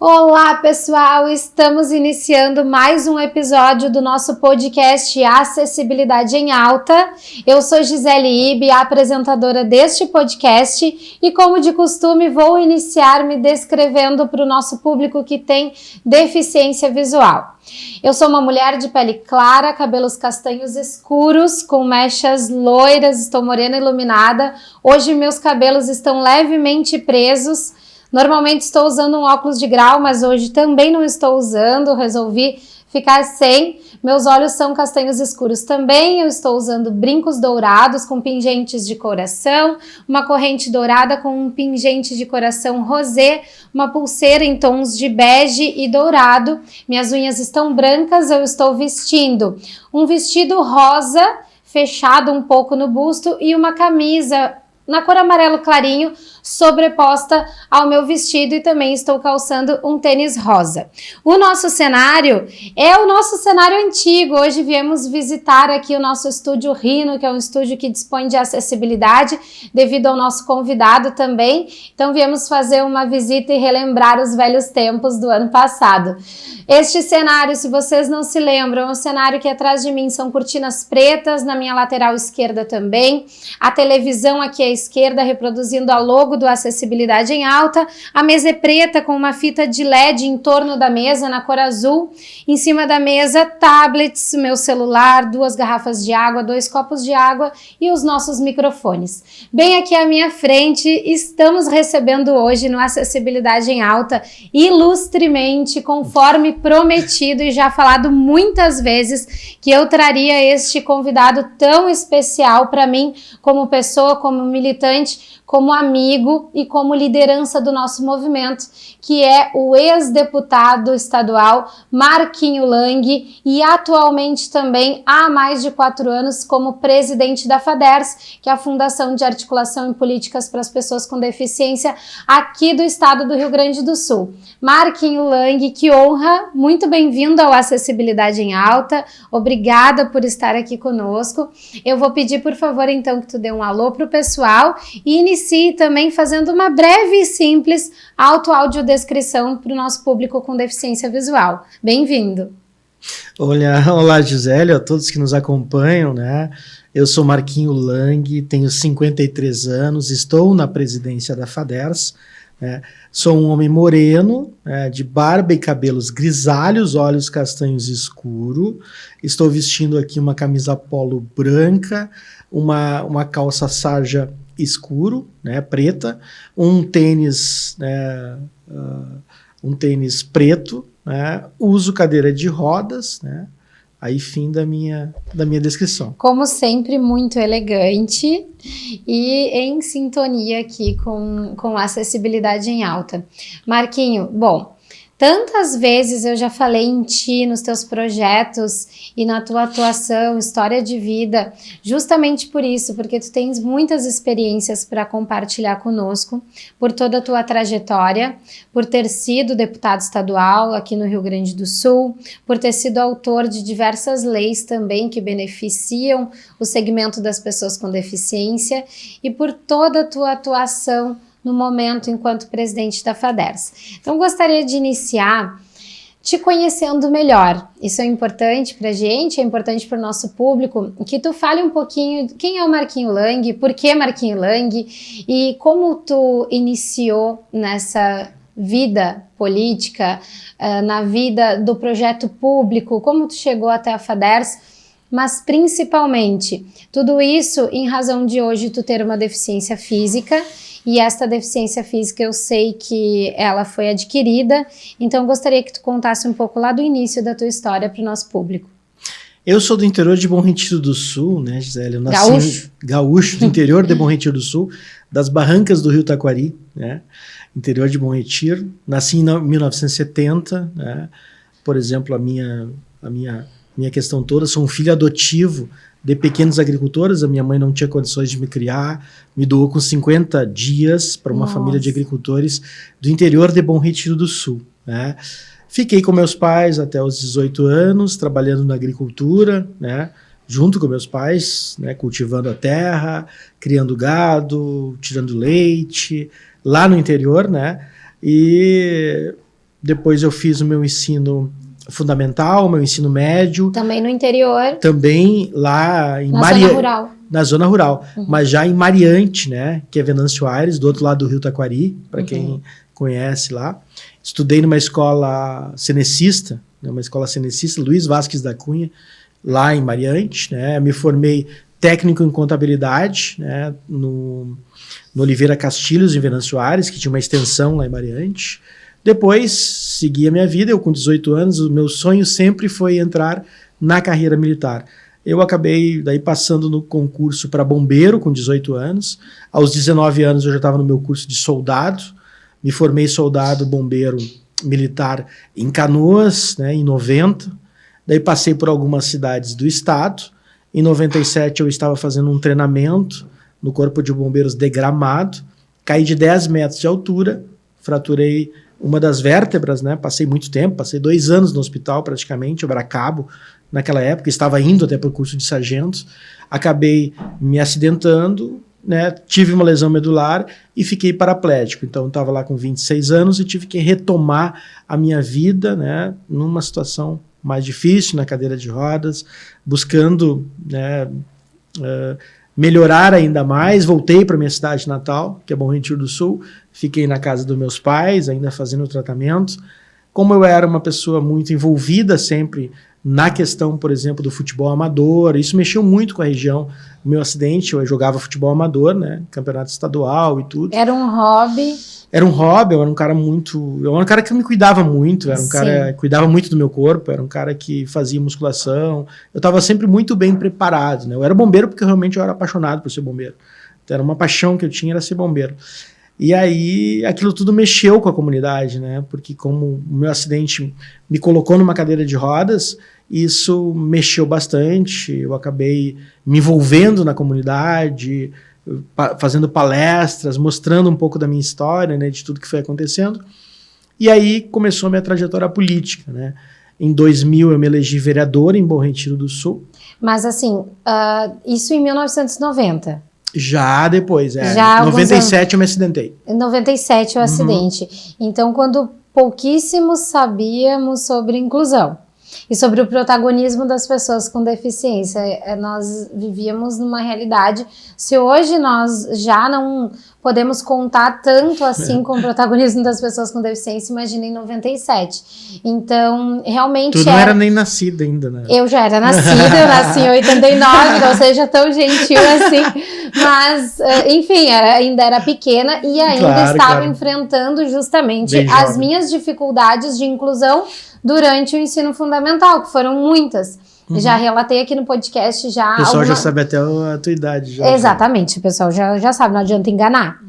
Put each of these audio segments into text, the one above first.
Olá, pessoal! Estamos iniciando mais um episódio do nosso podcast Acessibilidade em Alta. Eu sou Gisele Ibe, apresentadora deste podcast, e como de costume vou iniciar me descrevendo para o nosso público que tem deficiência visual. Eu sou uma mulher de pele clara, cabelos castanhos escuros, com mechas loiras, estou morena iluminada. Hoje meus cabelos estão levemente presos. Normalmente estou usando um óculos de grau, mas hoje também não estou usando, resolvi ficar sem. Meus olhos são castanhos escuros também, eu estou usando brincos dourados com pingentes de coração, uma corrente dourada com um pingente de coração rosé, uma pulseira em tons de bege e dourado. Minhas unhas estão brancas, eu estou vestindo um vestido rosa, fechado um pouco no busto, e uma camisa na cor amarelo clarinho, sobreposta ao meu vestido, e também estou calçando um tênis rosa. O nosso cenário é o nosso cenário antigo. Hoje viemos visitar aqui o nosso estúdio Rhino, que é um estúdio que dispõe de acessibilidade, devido ao nosso convidado também. Então viemos fazer uma visita e relembrar os velhos tempos do ano passado. Este cenário, se vocês não se lembram, é um cenário que atrás de mim são cortinas pretas, na minha lateral esquerda também, a televisão aqui à esquerda reproduzindo a logo do Acessibilidade em Alta, a mesa é preta com uma fita de LED em torno da mesa na cor azul, em cima da mesa tablets, meu celular, 2 garrafas de água, 2 copos de água e os nossos microfones. Bem aqui à minha frente, estamos recebendo hoje no Acessibilidade em Alta, ilustremente, conforme prometido e já falado muitas vezes, que eu traria este convidado tão especial para mim, como pessoa, como militante, como amigo e como liderança do nosso movimento, que é o ex-deputado estadual Marquinho Lang, e atualmente também há mais de 4 anos como presidente da FADERS, que é a Fundação de Articulação em Políticas para as Pessoas com Deficiência aqui do estado do Rio Grande do Sul. Marquinho Lang, que honra, muito bem-vindo ao Acessibilidade em Alta, obrigada por estar aqui conosco. Eu vou pedir, por favor, então, que tu dê um alô para o pessoal e inicie também fazendo uma breve e simples audiodescrição para o nosso público com deficiência visual. Bem-vindo! Olá, Gisele, a todos que nos acompanham, né? Eu sou Marquinho Lang, tenho 53 anos, estou na presidência da FADERS, né? Sou um homem moreno, né, de barba e cabelos grisalhos, olhos castanhos escuro. Estou vestindo aqui uma camisa polo branca, uma calça sarja escuro, né, preta, um tênis, né, um tênis preto, né, uso cadeira de rodas, né. Aí, fim da minha descrição. Como sempre, muito elegante e em sintonia aqui com a acessibilidade em alta. Marquinho, bom, tantas vezes eu já falei em ti, nos teus projetos e na tua atuação, história de vida, justamente por isso, porque tu tens muitas experiências para compartilhar conosco, por toda a tua trajetória, por ter sido deputado estadual aqui no Rio Grande do Sul, por ter sido autor de diversas leis também que beneficiam o segmento das pessoas com deficiência e por toda a tua atuação no momento enquanto presidente da FADERS. Então, gostaria de iniciar te conhecendo melhor. Isso é importante para a gente, é importante para o nosso público, que tu fale um pouquinho quem é o Marquinho Lang, por que Marquinho Lang e como tu iniciou nessa vida política, na vida do projeto público, como tu chegou até a FADERS, mas principalmente, tudo isso em razão de hoje tu ter uma deficiência física. E esta deficiência física eu sei que ela foi adquirida, então gostaria que tu contasse um pouco lá do início da tua história para o nosso público. Eu sou do interior de Bom Retiro do Sul, né, Gisele? Eu nasci gaúcho do interior de Bom Retiro do Sul, das barrancas do Rio Taquari, né, interior de Bom Retiro. Nasci em 1970, né, por exemplo, a minha questão toda, sou um filho adotivo de pequenos agricultores. A minha mãe não tinha condições de me criar, me doou com 50 dias para uma família de agricultores do interior de Bom Retiro do Sul, né? Fiquei com meus pais até os 18 anos, trabalhando na agricultura, né? Junto com meus pais, né? Cultivando a terra, criando gado, tirando leite, lá no interior, né? E Depois eu fiz o meu ensino fundamental, meu ensino médio. Também no interior. Também lá em zona rural. Na zona rural, mas já em Mariante, né, que é Venâncio Aires, do outro lado do Rio Taquari, para quem conhece lá. Estudei numa escola cenecista, Luiz Vasques da Cunha, lá em Mariante, né. Me formei técnico em contabilidade, né, no Oliveira Castilhos, em Venâncio Aires, que tinha uma extensão lá em Mariante. Depois, segui a minha vida, eu com 18 anos, o meu sonho sempre foi entrar na carreira militar. Eu acabei daí passando no concurso para bombeiro com 18 anos. Aos 19 anos eu já estava no meu curso de soldado. Me formei soldado bombeiro militar em Canoas, né, em 90. Daí passei por algumas cidades do estado. Em 97 eu estava fazendo um treinamento no Corpo de Bombeiros de Gramado. Caí de 10 metros de altura, fraturei uma das vértebras, né? Passei muito tempo, passei 2 anos no hospital praticamente, eu era cabo naquela época, estava indo até para o curso de sargento, acabei me acidentando, né? Tive uma lesão medular e fiquei paraplégico. Então eu estava lá com 26 anos e tive que retomar a minha vida, né? Numa situação mais difícil, na cadeira de rodas, buscando, né, melhorar ainda mais. Voltei para minha cidade natal, que é Bom Retiro do Sul, fiquei na casa dos meus pais, ainda fazendo o tratamento. Como eu era uma pessoa muito envolvida sempre na questão, por exemplo, do futebol amador, isso mexeu muito com a região. O meu acidente, eu jogava futebol amador, né, campeonato estadual e tudo. Era um hobby? Era um hobby, eu era um cara muito... Eu era um cara que me cuidava muito, era um cara que cuidava muito do meu corpo, era um cara que fazia musculação. Eu estava sempre muito bem preparado, né? Eu era bombeiro porque realmente eu era apaixonado por ser bombeiro. Então, era uma paixão que eu tinha, era ser bombeiro. E aí, aquilo tudo mexeu com a comunidade, né? Porque como o meu acidente me colocou numa cadeira de rodas, isso mexeu bastante. Eu acabei me envolvendo na comunidade, fazendo palestras, mostrando um pouco da minha história, né, de tudo que foi acontecendo. E aí começou a minha trajetória política, né? Em 2000 eu me elegi vereador em Bom Retiro do Sul. Mas assim, isso em 1990? Já depois, Já em 97 eu me acidentei. Em 97 o acidente. Então, quando pouquíssimos sabíamos sobre inclusão e sobre o protagonismo das pessoas com deficiência, nós vivíamos numa realidade. Se hoje nós já não podemos contar tanto assim com o protagonismo das pessoas com deficiência, imagina em 97. Então, realmente... Tu não era nem nascida ainda, né? Eu já era nascida, eu nasci em 89, não seja tão gentil assim. Mas, enfim, ainda era pequena e ainda estava enfrentando justamente as minhas dificuldades de inclusão durante o ensino fundamental, que foram muitas. Já relatei aqui no podcast já... O pessoal já sabe até a tua idade. Já. Exatamente, o pessoal já sabe, não adianta enganar.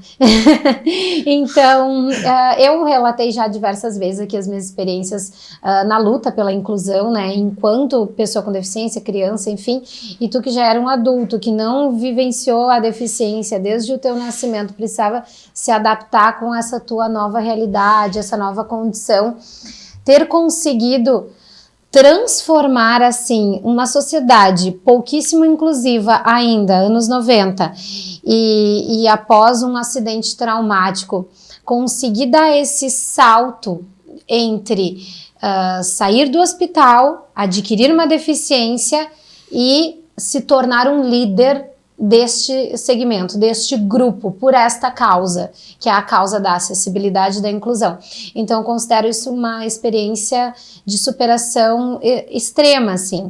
Então, eu relatei já diversas vezes aqui as minhas experiências na luta pela inclusão, né, enquanto pessoa com deficiência, criança, enfim, e tu que já era um adulto, que não vivenciou a deficiência desde o teu nascimento, precisava se adaptar com essa tua nova realidade, essa nova condição, ter conseguido transformar, assim, uma sociedade pouquíssimo inclusiva ainda, anos 90, e após um acidente traumático, conseguir dar esse salto entre sair do hospital, adquirir uma deficiência e se tornar um líder deste segmento, deste grupo, por esta causa, que é a causa da acessibilidade e da inclusão. Então, eu considero isso uma experiência de superação extrema, assim.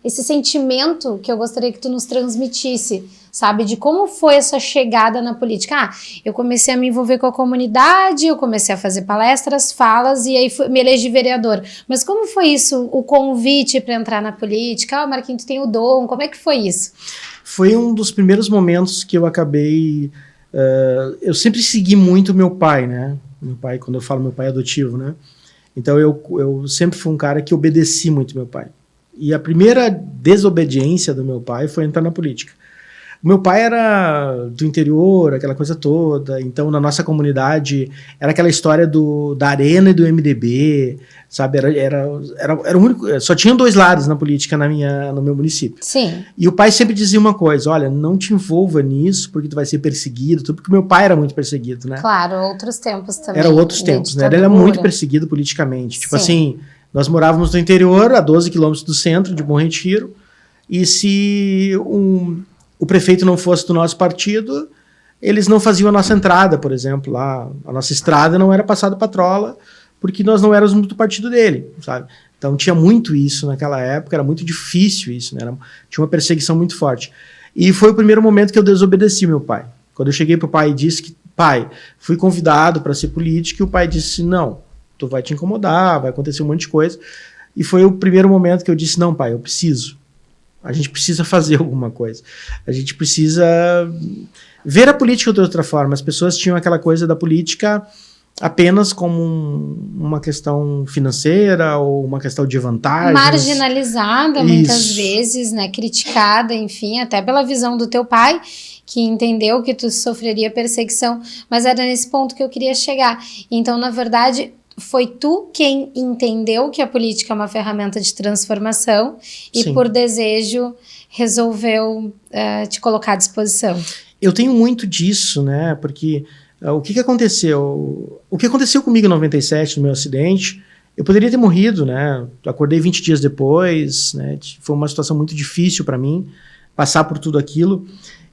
Esse sentimento que eu gostaria que tu nos transmitisse, sabe? De como foi essa chegada na política. Eu comecei a me envolver com a comunidade, eu comecei a fazer palestras, falas, e aí me elegi vereador. Mas como foi isso, o convite para entrar na política? Marquinhos, tu tem o dom, como é que foi isso? Foi um dos primeiros momentos que eu acabei... eu sempre segui muito meu pai, né? Meu pai, quando eu falo meu pai adotivo, né? Então eu sempre fui um cara que obedeci muito meu pai. E a primeira desobediência do meu pai foi entrar na política. O meu pai era do interior, aquela coisa toda, então na nossa comunidade era aquela história da Arena e do MDB, sabe? Era o único, só tinham 2 lados na política no meu município. Sim. E o pai sempre dizia uma coisa, olha, não te envolva nisso porque tu vai ser perseguido, tudo, porque meu pai era muito perseguido, né? Claro, outros tempos também. Era outros tempos, né? Ele era muito perseguido politicamente. Tipo assim, nós morávamos no interior, a 12 quilômetros do centro de Bom Retiro, e se o prefeito não fosse do nosso partido, eles não faziam a nossa entrada, por exemplo, lá. A nossa estrada não era passada patrola, porque nós não éramos do partido dele, sabe? Então tinha muito isso naquela época, era muito difícil isso, né? Tinha uma perseguição muito forte. E foi o primeiro momento que eu desobedeci meu pai. Quando eu cheguei pro pai e disse que, pai, fui convidado para ser político, e o pai disse, não, tu vai te incomodar, vai acontecer um monte de coisa. E foi o primeiro momento que eu disse, não, pai, eu preciso. A gente precisa fazer alguma coisa. A gente precisa ver a política de outra forma. As pessoas tinham aquela coisa da política apenas como uma questão financeira ou uma questão de vantagens. Marginalizada, muitas vezes, né? Criticada, enfim, até pela visão do teu pai, que entendeu que tu sofreria perseguição, mas era nesse ponto que eu queria chegar. Então, na verdade, foi tu quem entendeu que a política é uma ferramenta de transformação e, Sim. por desejo, resolveu te colocar à disposição. Eu tenho muito disso, né? Porque o que aconteceu? O que aconteceu comigo em 97, no meu acidente, eu poderia ter morrido, né? Acordei 20 dias depois, né? Foi uma situação muito difícil para mim, passar por tudo aquilo.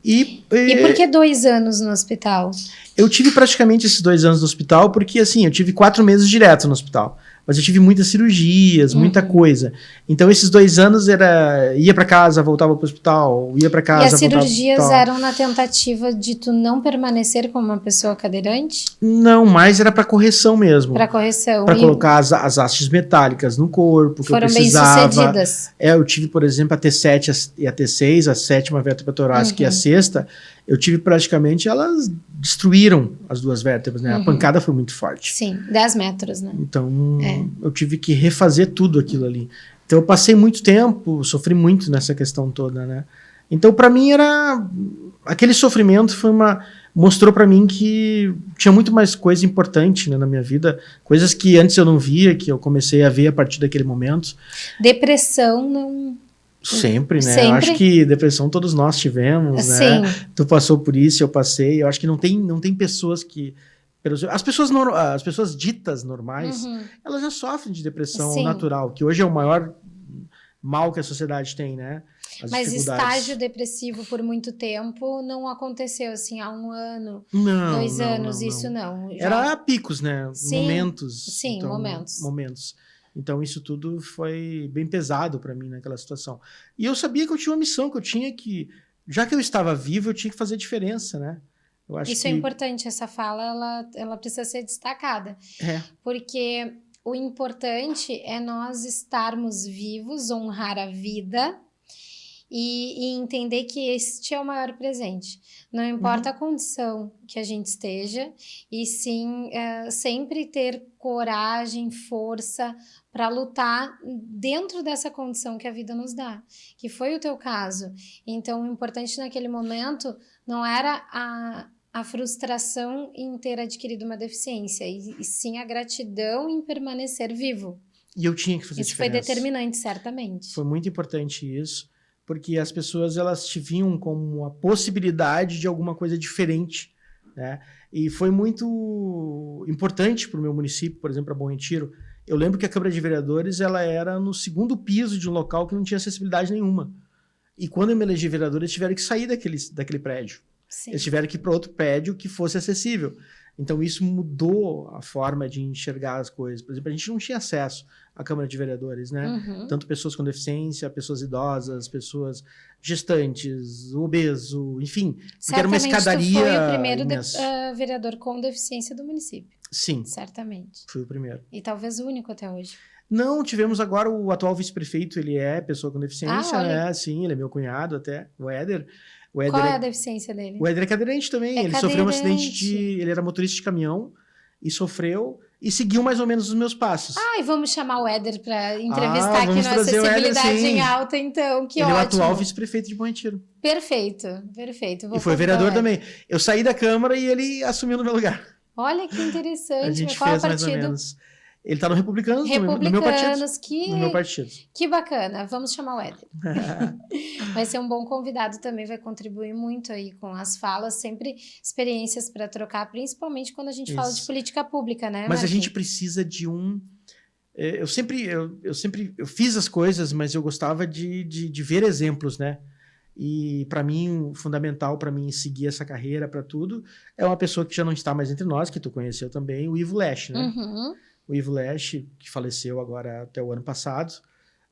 E por que 2 anos no hospital? Eu tive praticamente esses 2 anos no hospital, porque assim, eu tive 4 meses direto no hospital. Mas eu tive muitas cirurgias, muita coisa. Então, esses 2 anos ia para casa, voltava para o hospital, ia para casa, voltava para o hospital. E as cirurgias eram na tentativa de tu não permanecer como uma pessoa cadeirante? Não, mas era para correção mesmo. Para correção. Para colocar as hastes metálicas no corpo, que foram eu precisava. Bem sucedidas. Eu tive, por exemplo, a T7 e a T6, a 7ª vértebra torácica e a 6ª. Eu tive praticamente, elas destruíram as 2 vértebras, né? A pancada foi muito forte. Sim, 10 metros, né? Então, eu tive que refazer tudo aquilo ali. Então, eu passei muito tempo, sofri muito nessa questão toda, né? Então, para mim, aquele sofrimento mostrou para mim que tinha muito mais coisa importante, né, na minha vida, coisas que antes eu não via, que eu comecei a ver a partir daquele momento. Depressão não... Sempre, né? Sempre. Eu acho que depressão todos nós tivemos, Sim. né? Tu passou por isso, eu passei. Eu acho que não tem pessoas que... As pessoas ditas normais, elas já sofrem de depressão Sim. natural, que hoje é o maior mal que a sociedade tem, né? Mas estágio depressivo por muito tempo não aconteceu assim há 1 ano, 2 anos, isso não. Já... Era picos, né? Sim. Momentos. Sim, então, momentos. Então, isso tudo foi bem pesado para mim naquela situação. E eu sabia que eu tinha uma missão, que eu tinha que... Já que eu estava vivo, eu tinha que fazer diferença, né? Eu acho isso é importante, essa fala, ela precisa ser destacada. Porque o importante é nós estarmos vivos, honrar a vida e entender que este é o maior presente. Não importa a condição que a gente esteja, e sim sempre ter coragem, força para lutar dentro dessa condição que a vida nos dá, que foi o teu caso. Então, o importante naquele momento não era a frustração em ter adquirido uma deficiência, e sim a gratidão em permanecer vivo. E eu tinha que fazer isso diferença. Isso foi determinante, certamente. Foi muito importante isso, porque as pessoas, elas te viam como a possibilidade de alguma coisa diferente, né? E foi muito importante para o meu município, por exemplo, para Bom Retiro. Eu lembro que a Câmara de Vereadores, ela era no 2º piso de um local que não tinha acessibilidade nenhuma. E quando eu me elegi vereador, eles tiveram que sair daquele prédio. Sim. Eles tiveram que ir para outro prédio que fosse acessível. Então, isso mudou a forma de enxergar as coisas. Por exemplo, a gente não tinha acesso à Câmara de Vereadores, né? Tanto pessoas com deficiência, pessoas idosas, pessoas gestantes, obeso, enfim. Porque era uma escadaria... Certamente tu foi o primeiro vereador com deficiência do município. Sim. Certamente. Fui o primeiro. E talvez o único até hoje. Não, tivemos agora o atual vice-prefeito, ele é pessoa com deficiência, né? Sim, ele é meu cunhado até, o Éder. Qual é a deficiência dele? O Éder é cadeirante também. Ele sofreu um acidente ele era motorista de caminhão e sofreu. e seguiu mais ou menos os meus passos. E vamos chamar o Éder para entrevistar aqui no Acessibilidade em Alta, então, que Ele ótimo. é o atual vice-prefeito de Bom Retiro. Perfeito. E foi vereador também. Eu saí da Câmara e ele assumiu no meu lugar. Olha que interessante. A gente qual fez partido? Mais ou menos. Ele tá no Republicanos, no meu partido. Que bacana. Vamos chamar o Éder. Vai ser um bom convidado também, vai contribuir muito aí com as falas, sempre experiências para trocar, principalmente quando a gente fala de política pública, né, Mas Marquinhos? a gente precisa de um... Eu fiz as coisas, mas eu gostava de ver exemplos, né? E para mim, fundamental para mim seguir essa carreira, para tudo, é uma pessoa que já não está mais entre nós, que tu conheceu também, o Ivo Lesch, né? Uhum. O Ivo Lesch, que faleceu agora até o ano passado.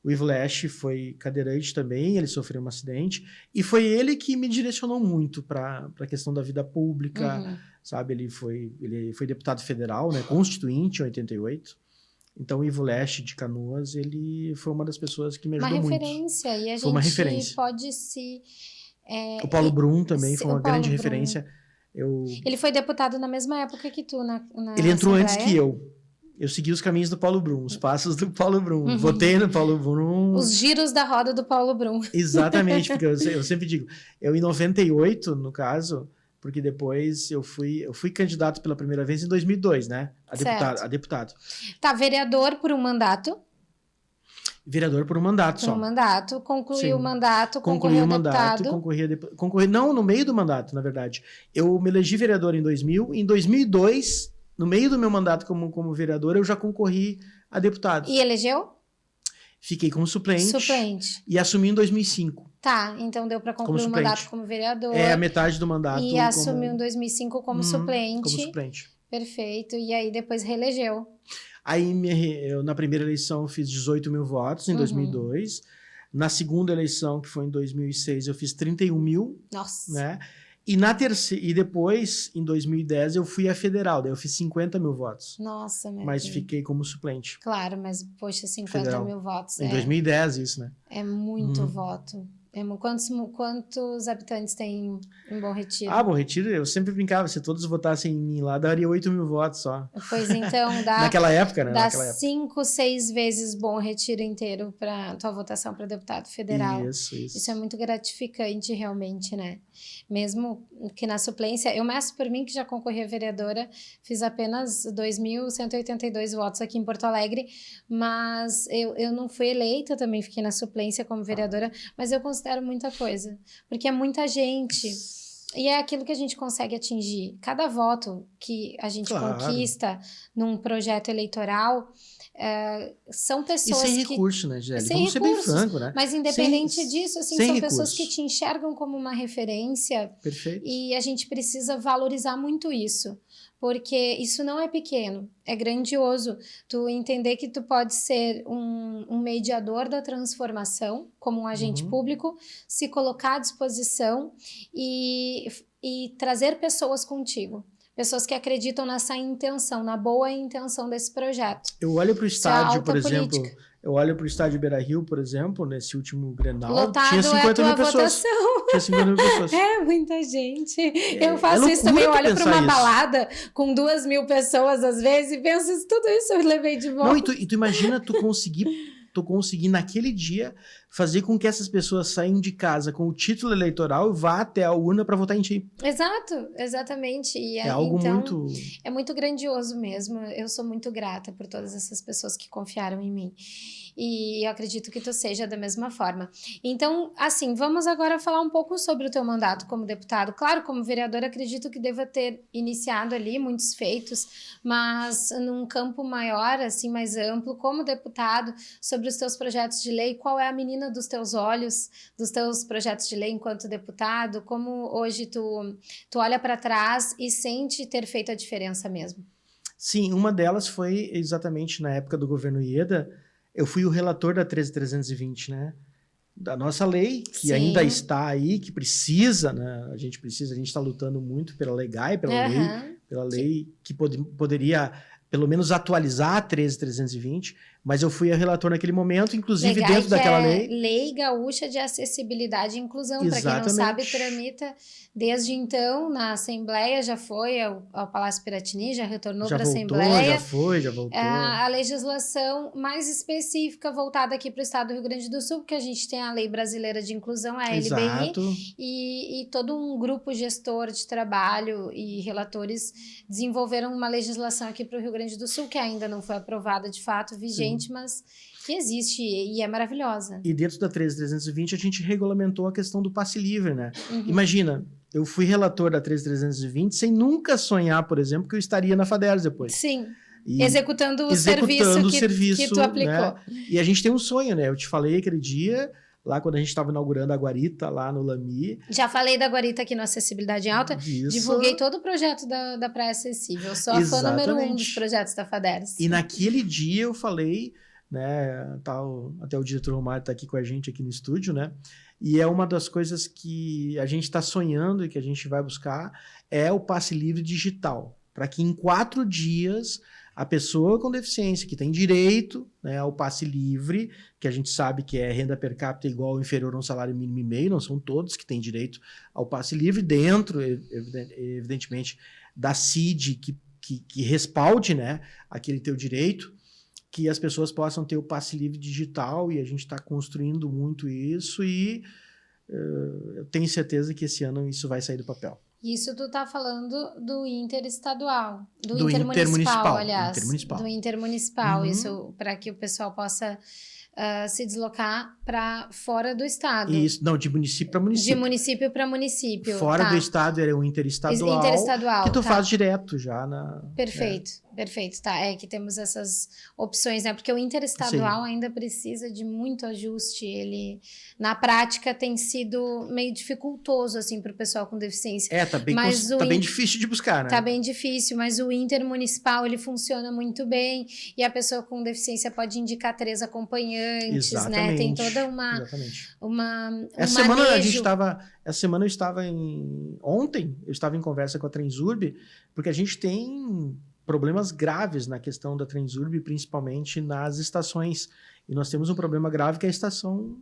O Ivo Lesch foi cadeirante também, ele sofreu um acidente, e foi ele que me direcionou muito para a questão da vida pública, sabe? Ele foi deputado federal, né, constituinte em 88. Então, o Ivo Lesch de Canoas, ele foi uma das pessoas que me ajudou muito. Uma referência, e a foi gente pode se... o Paulo Brum também foi uma grande referência. Ele foi deputado na mesma época que tu, na Ele entrou Assembleia? antes que eu. Eu segui os caminhos do Paulo Brum, os passos do Paulo Brum. Votei no Paulo Brum. Os giros da roda do Paulo Brum. Exatamente, porque eu sempre digo, eu em 98, no caso, porque depois eu fui candidato pela primeira vez em 2002, né? A deputado. Tá, vereador por um mandato. Vereador por um mandato só. Por um mandato, concluiu o mandato, concluí o mandato, concorri não, no meio do mandato, na verdade. Eu me elegi vereador em 2000, em 2002, no meio do meu mandato como vereador, eu já concorri a deputado. E elegeu? Fiquei como suplente. E assumi em 2005. Tá, então deu para concluir o mandato como vereador. É a metade do mandato. E assumiu em 2005 como suplente. Como suplente. Perfeito. E aí depois reelegeu. Aí eu, na primeira eleição eu fiz 18 mil votos em 2002. Na segunda eleição, que foi em 2006, eu fiz 31 mil. Nossa. Né? E depois, em 2010, eu fui a federal, daí eu fiz 50 mil votos. Nossa, meu Mas Deus. Fiquei como suplente. Claro, mas poxa, 50 federal. Mil votos. Em 2010, isso, né? É muito voto. Quantos habitantes tem em Bom Retiro? Bom Retiro, eu sempre brincava, se todos votassem em mim lá, daria 8 mil votos só. Pois então, dá... Naquela época, né? Dá 5, 6 vezes Bom Retiro inteiro para tua votação para deputado federal. Isso é muito gratificante, realmente, né? Mesmo que na suplência, eu meço por mim, que já concorri a vereadora, fiz apenas 2.182 votos aqui em Porto Alegre, mas eu não fui eleita, também fiquei na suplência como vereadora, mas eu considero muita coisa, porque é muita gente e é aquilo que a gente consegue atingir. Cada voto que a gente conquista num projeto eleitoral são pessoas e sem recurso, né, Gisele? Vamos ser bem franco, né? Mas independente disso, assim, são pessoas que te enxergam como uma referência. Perfeito. E a gente precisa valorizar muito isso, porque isso não é pequeno, é grandioso. Tu entender que tu pode ser um mediador da transformação, como um agente público, se colocar à disposição e trazer pessoas contigo. Pessoas que acreditam nessa intenção, na boa intenção desse projeto. Eu olho para o estádio, por exemplo, eu olho para o estádio Beira-Rio, por exemplo, nesse último Grenal, lotado, tinha 50 mil pessoas. Tinha 50 mil pessoas. É muita gente. Eu faço isso também, eu olho para uma balada com 2.000 pessoas às vezes e penso, tudo isso eu levei de volta. Não, e tu imagina tu conseguir naquele dia fazer com que essas pessoas saiam de casa com o título eleitoral e vá até a urna para votar em ti. Exato, exatamente. E é algo muito... É muito grandioso mesmo. Eu sou muito grata por todas essas pessoas que confiaram em mim. E eu acredito que tu seja da mesma forma. Então, assim, vamos agora falar um pouco sobre o teu mandato como deputado. Claro, como vereador, acredito que deva ter iniciado ali muitos feitos, mas num campo maior, assim, mais amplo, como deputado, sobre os teus projetos de lei, qual é a menina dos teus olhos, dos teus projetos de lei enquanto deputado, como hoje tu olha para trás e sente ter feito a diferença mesmo? Sim, uma delas foi exatamente na época do governo Ieda. Eu fui o relator da 13.320, né? Da nossa lei, que ainda está aí, que precisa, né? A gente está lutando muito pela LEGAI, pela lei que poderia pelo menos atualizar a 13.320, Mas eu fui relator naquele momento, inclusive Legal, dentro daquela lei. Lei Gaúcha de Acessibilidade e Inclusão. Para quem não sabe, tramita desde então na Assembleia, já foi ao Palácio Piratini, já retornou para a Assembleia. Já voltou. A legislação mais específica voltada aqui para o estado do Rio Grande do Sul, porque a gente tem a Lei Brasileira de Inclusão, a LBI, e todo um grupo gestor de trabalho e relatores desenvolveram uma legislação aqui para o Rio Grande do Sul, que ainda não foi aprovada de fato, vigente, mas que existe e é maravilhosa. E dentro da 13320 a gente regulamentou a questão do passe livre, né? Imagina, eu fui relator da 13320 sem nunca sonhar, por exemplo, que eu estaria na FADERS depois. Sim. Executando o serviço que tu aplicou. Né? E a gente tem um sonho, né? Eu te falei aquele dia, lá quando a gente estava inaugurando a Guarita, lá no Lami. Já falei da Guarita aqui no Acessibilidade em Alta. Isso. Divulguei todo o projeto da Praia Acessível. Eu sou a fã número 1 dos projetos da FADERS. E naquele dia eu falei, né? Até o diretor Romário está aqui com a gente aqui no estúdio, né? E é uma das coisas que a gente está sonhando e que a gente vai buscar é o passe livre digital. Para que em 4 dias a pessoa com deficiência que tem direito, né, ao passe livre, que a gente sabe que é renda per capita igual ou inferior a um salário mínimo e meio, não são todos que têm direito ao passe livre, dentro, evidentemente, da CID que respalde, né, aquele teu direito, que as pessoas possam ter o passe livre digital, e a gente está construindo muito isso, e eu tenho certeza que esse ano isso vai sair do papel. Isso tu tá falando do interestadual, do intermunicipal, aliás. Intermunicipal. Do intermunicipal, isso para que o pessoal possa se deslocar para fora do estado. Isso, não, de município para município. De município para município. Fora do estado era o interestadual. Interestadual. Que tu faz direto já na. Perfeito. Perfeito, tá, é que temos essas opções, né, porque o interestadual ainda precisa de muito ajuste, ele, na prática, tem sido meio dificultoso, assim, para o pessoal com deficiência. Tá bem difícil de buscar, né? Tá bem difícil, mas o intermunicipal, ele funciona muito bem, e a pessoa com deficiência pode indicar 3 acompanhantes, né, tem toda uma essa semana eu estava ontem eu estava em conversa com a Transurb, porque a gente tem problemas graves na questão da Transurb, principalmente nas estações. E nós temos um problema grave que é a estação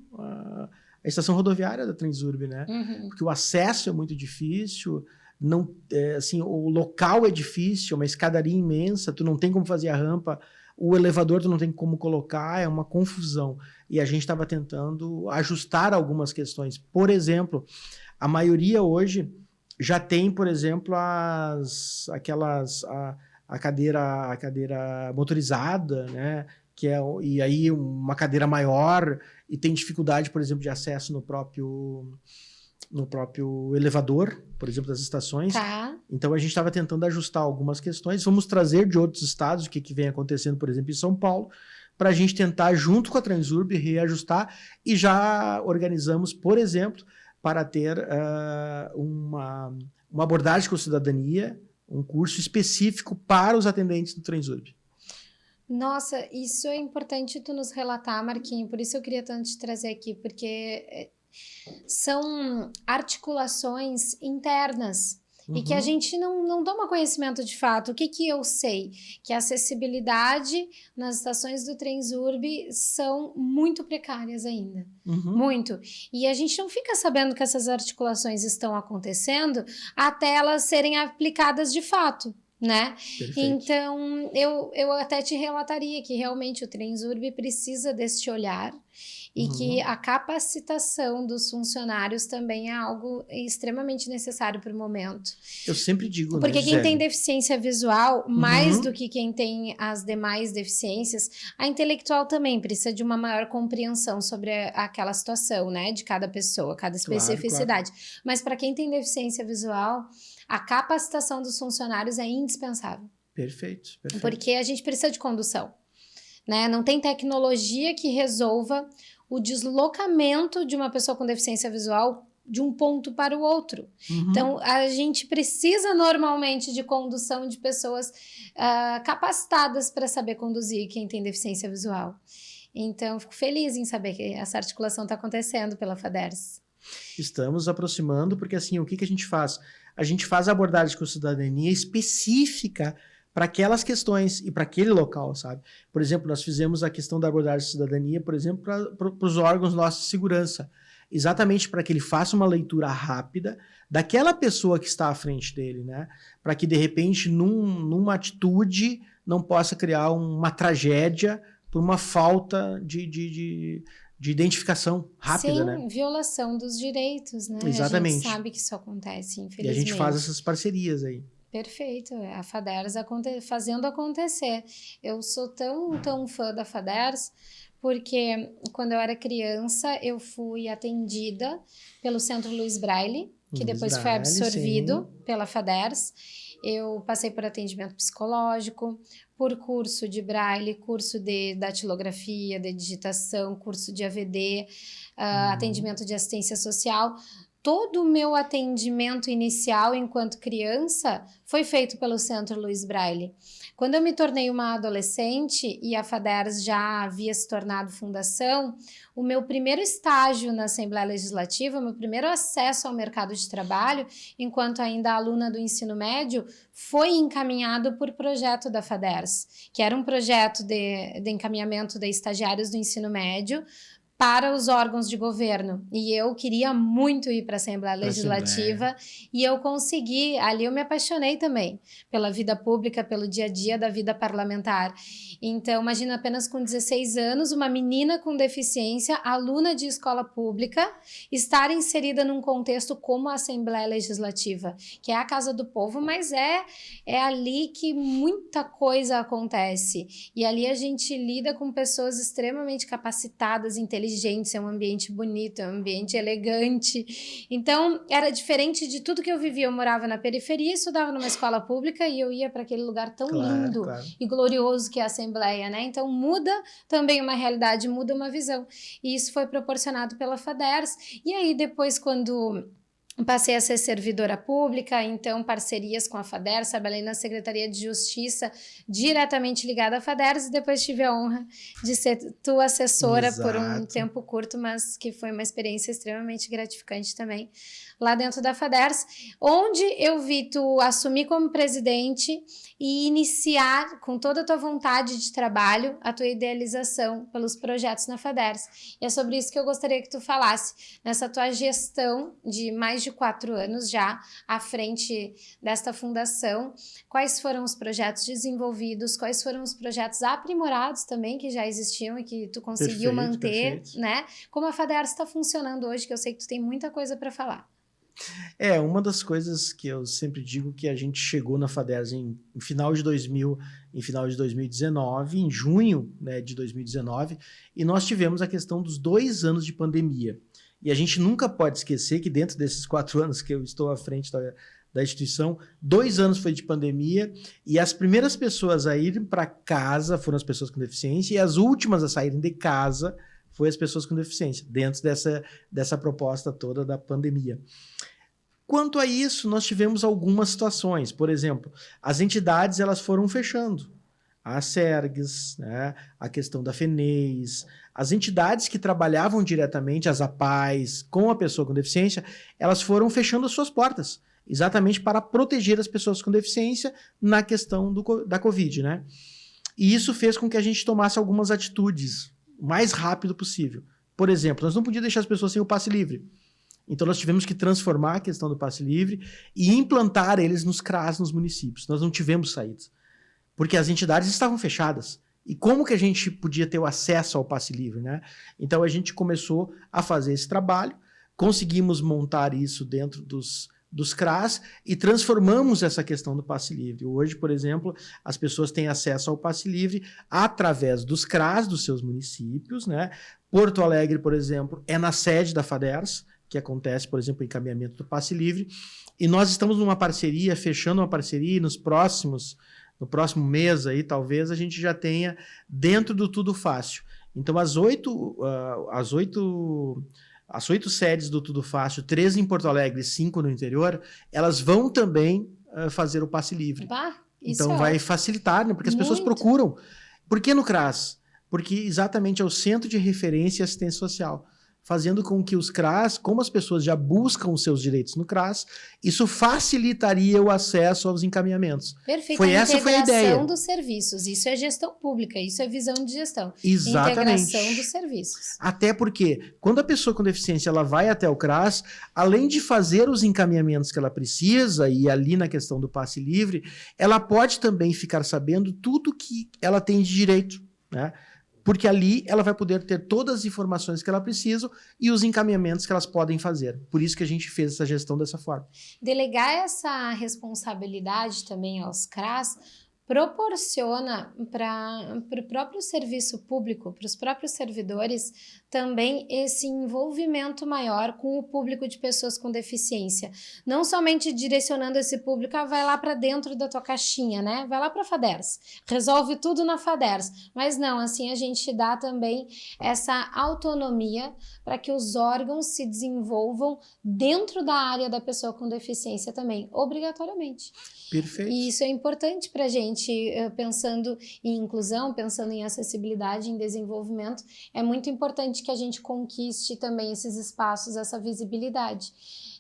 rodoviária da Transurb, né? Porque o acesso é muito difícil, o local é difícil, uma escadaria imensa, tu não tem como fazer a rampa, o elevador tu não tem como colocar, é uma confusão. E a gente estava tentando ajustar algumas questões. Por exemplo, a maioria hoje já tem, por exemplo, a cadeira motorizada, né, e aí uma cadeira maior, e tem dificuldade, por exemplo, de acesso no próprio elevador, por exemplo, das estações. Tá. Então a gente estava tentando ajustar algumas questões, vamos trazer de outros estados o que vem acontecendo, por exemplo, em São Paulo, para a gente tentar, junto com a Transurb, reajustar, e já organizamos, por exemplo, para ter uma abordagem com a cidadania, um curso específico para os atendentes do Transurb. Nossa, isso é importante tu nos relatar, Marquinho, por isso eu queria tanto te trazer aqui, porque são articulações internas e que a gente não toma conhecimento de fato. O que eu sei? Que a acessibilidade nas estações do Transurb são muito precárias ainda. Muito. E a gente não fica sabendo que essas articulações estão acontecendo até elas serem aplicadas de fato, né? Perfeito. Então, eu até te relataria que realmente o Transurb precisa desse olhar e que a capacitação dos funcionários também é algo extremamente necessário para o momento. Eu sempre digo, porque né, quem tem deficiência visual, mais do que quem tem as demais deficiências, a intelectual também precisa de uma maior compreensão sobre aquela situação, né, de cada pessoa, cada especificidade. Claro. Mas para quem tem deficiência visual, a capacitação dos funcionários é indispensável. Perfeito. Porque a gente precisa de condução, né? Não tem tecnologia que resolva o deslocamento de uma pessoa com deficiência visual de um ponto para o outro. Então, a gente precisa normalmente de condução de pessoas capacitadas para saber conduzir quem tem deficiência visual. Então, fico feliz em saber que essa articulação está acontecendo pela FADERS. Estamos aproximando, porque assim, o que a gente faz? A gente faz a abordagem com cidadania específica para aquelas questões e para aquele local, sabe? Por exemplo, nós fizemos a questão da abordagem de cidadania, por exemplo, para os órgãos nossos de segurança, exatamente para que ele faça uma leitura rápida daquela pessoa que está à frente dele, né? Para que, de repente, numa atitude não possa criar uma tragédia por uma falta de identificação rápida, Sim, né? Violação dos direitos, né? Exatamente. A gente sabe que isso acontece, infelizmente. E a gente faz essas parcerias aí. Perfeito, a FADERS fazendo acontecer. Eu sou tão fã da FADERS, porque quando eu era criança, eu fui atendida pelo Centro Luiz Braille, que depois foi absorvido pela FADERS. Eu passei por atendimento psicológico, por curso de Braille, curso de datilografia, de digitação, curso de AVD, atendimento de assistência social. Todo o meu atendimento inicial enquanto criança foi feito pelo Centro Luiz Braille. Quando eu me tornei uma adolescente e a FADERS já havia se tornado fundação, o meu primeiro estágio na Assembleia Legislativa, o meu primeiro acesso ao mercado de trabalho, enquanto ainda aluna do ensino médio, foi encaminhado por projeto da FADERS, que era um projeto de encaminhamento de estagiários do ensino médio para os órgãos de governo, e eu queria muito ir para a Assembleia Legislativa, e eu consegui, ali eu me apaixonei também pela vida pública, pelo dia a dia da vida parlamentar. Então, imagina, apenas com 16 anos, uma menina com deficiência, aluna de escola pública, estar inserida num contexto como a Assembleia Legislativa, que é a casa do povo, mas é ali que muita coisa acontece, e ali a gente lida com pessoas extremamente capacitadas, inteligentes, é um ambiente bonito, é um ambiente elegante. Então, era diferente de tudo que eu vivia. Eu morava na periferia, estudava numa escola pública e eu ia para aquele lugar tão lindo e glorioso que é a Assembleia, né? Então, muda também uma realidade, muda uma visão. E isso foi proporcionado pela FADERS. E aí, depois, quando passei a ser servidora pública, então parcerias com a FADERS, trabalhei na Secretaria de Justiça, diretamente ligada à FADERS, e depois tive a honra de ser tua assessora por um tempo curto, mas que foi uma experiência extremamente gratificante também, lá dentro da FADERS, onde eu vi tu assumir como presidente e iniciar, com toda a tua vontade de trabalho, a tua idealização pelos projetos na FADERS. E é sobre isso que eu gostaria que tu falasse, nessa tua gestão de mais de 4 anos já à frente desta fundação, quais foram os projetos desenvolvidos, quais foram os projetos aprimorados também que já existiam e que tu conseguiu manter, né? Como a FADERS está funcionando hoje, que eu sei que tu tem muita coisa para falar. Uma das coisas que eu sempre digo que a gente chegou na FADERS em final de 2019, em junho, né, de 2019, e nós tivemos a questão dos 2 anos de pandemia. E a gente nunca pode esquecer que dentro desses 4 anos que eu estou à frente da instituição, 2 anos foi de pandemia, e as primeiras pessoas a irem para casa foram as pessoas com deficiência, e as últimas a saírem de casa foi as pessoas com deficiência, dentro dessa proposta toda da pandemia. Quanto a isso, nós tivemos algumas situações. Por exemplo, as entidades elas foram fechando. A Sergs, né, a questão da FENEIS, as entidades que trabalhavam diretamente, as APAES, com a pessoa com deficiência, elas foram fechando as suas portas, exatamente para proteger as pessoas com deficiência na questão da Covid, né? E isso fez com que a gente tomasse algumas atitudes o mais rápido possível. Por exemplo, nós não podíamos deixar as pessoas sem o passe livre. Então nós tivemos que transformar a questão do passe livre e implantar eles nos CRAS, nos municípios. Nós não tivemos saídas, porque as entidades estavam fechadas. E como que a gente podia ter o acesso ao passe livre, né? Então a gente começou a fazer esse trabalho, conseguimos montar isso dentro dos CRAS e transformamos essa questão do passe livre. Hoje, por exemplo, as pessoas têm acesso ao passe livre através dos CRAS dos seus municípios, né? Porto Alegre, por exemplo, é na sede da FADERS, que acontece, por exemplo, o encaminhamento do passe livre, e nós estamos numa parceria, fechando uma parceria, e no próximo mês aí, talvez, a gente já tenha dentro do Tudo Fácil. Então, as 8 sedes do Tudo Fácil, 3 em Porto Alegre e 5 no interior, elas vão também fazer o passe livre. Então vai facilitar, né? Porque as pessoas procuram. Por que no CRAS? Porque exatamente é o Centro de Referência e Assistência Social. fazendo com que os CRAS, como as pessoas já buscam os seus direitos no CRAS, isso facilitaria o acesso aos encaminhamentos. Perfeito, Essa foi a ideia. dos serviços, isso é gestão pública, isso é visão de gestão. Exatamente. Integração dos serviços. Até porque, quando a pessoa com deficiência ela vai até o CRAS, além de fazer os encaminhamentos que ela precisa, e ali na questão do passe livre, ela pode também ficar sabendo tudo que ela tem de direito, né? Porque ali ela vai poder ter todas as informações que ela precisa e os encaminhamentos que elas podem fazer. Por isso que a gente fez essa gestão dessa forma. Delegar essa responsabilidade também aos CRAS proporciona para o próprio serviço público, para os próprios servidores, também esse envolvimento maior com o público de pessoas com deficiência. Não somente direcionando esse público, vai lá para dentro da tua caixinha, né? Vai lá para a FADERS, resolve tudo na FADERS. Mas não, assim a gente dá também essa autonomia para que os órgãos se desenvolvam dentro da área da pessoa com deficiência também, obrigatoriamente. Perfeito. E isso é importante para a gente, pensando em inclusão, pensando em acessibilidade, em desenvolvimento, é muito importante que a gente conquiste também esses espaços, essa visibilidade.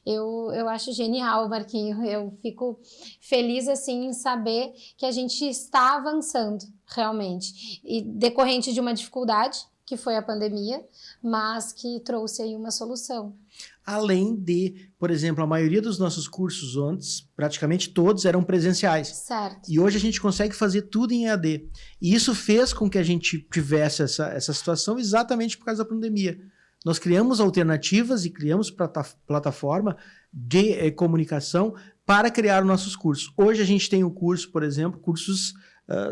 Eu acho genial, Marquinho, eu fico feliz assim em saber que a gente está avançando realmente, e decorrente de uma dificuldade, que foi a pandemia, mas que trouxe aí uma solução. Além de, por exemplo, a maioria dos nossos cursos antes, praticamente todos eram presenciais. Certo. E hoje a gente consegue fazer tudo em EAD. E isso fez com que a gente tivesse essa situação exatamente por causa da pandemia. Nós criamos alternativas e criamos plataforma de comunicação para criar nossos cursos. Hoje a gente tem o curso, por exemplo, cursos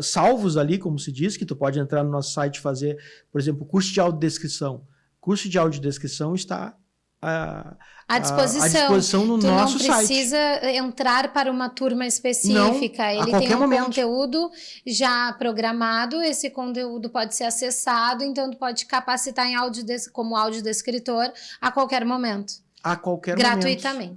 salvos ali, como se diz, que tu pode entrar no nosso site e fazer, por exemplo, curso de audiodescrição. Curso de audiodescrição está à disposição no nosso site. Tu não precisa entrar para uma turma específica. Não, ele tem um conteúdo já programado, esse conteúdo pode ser acessado, então tu pode capacitar como audiodescritor a qualquer momento. A qualquer momento.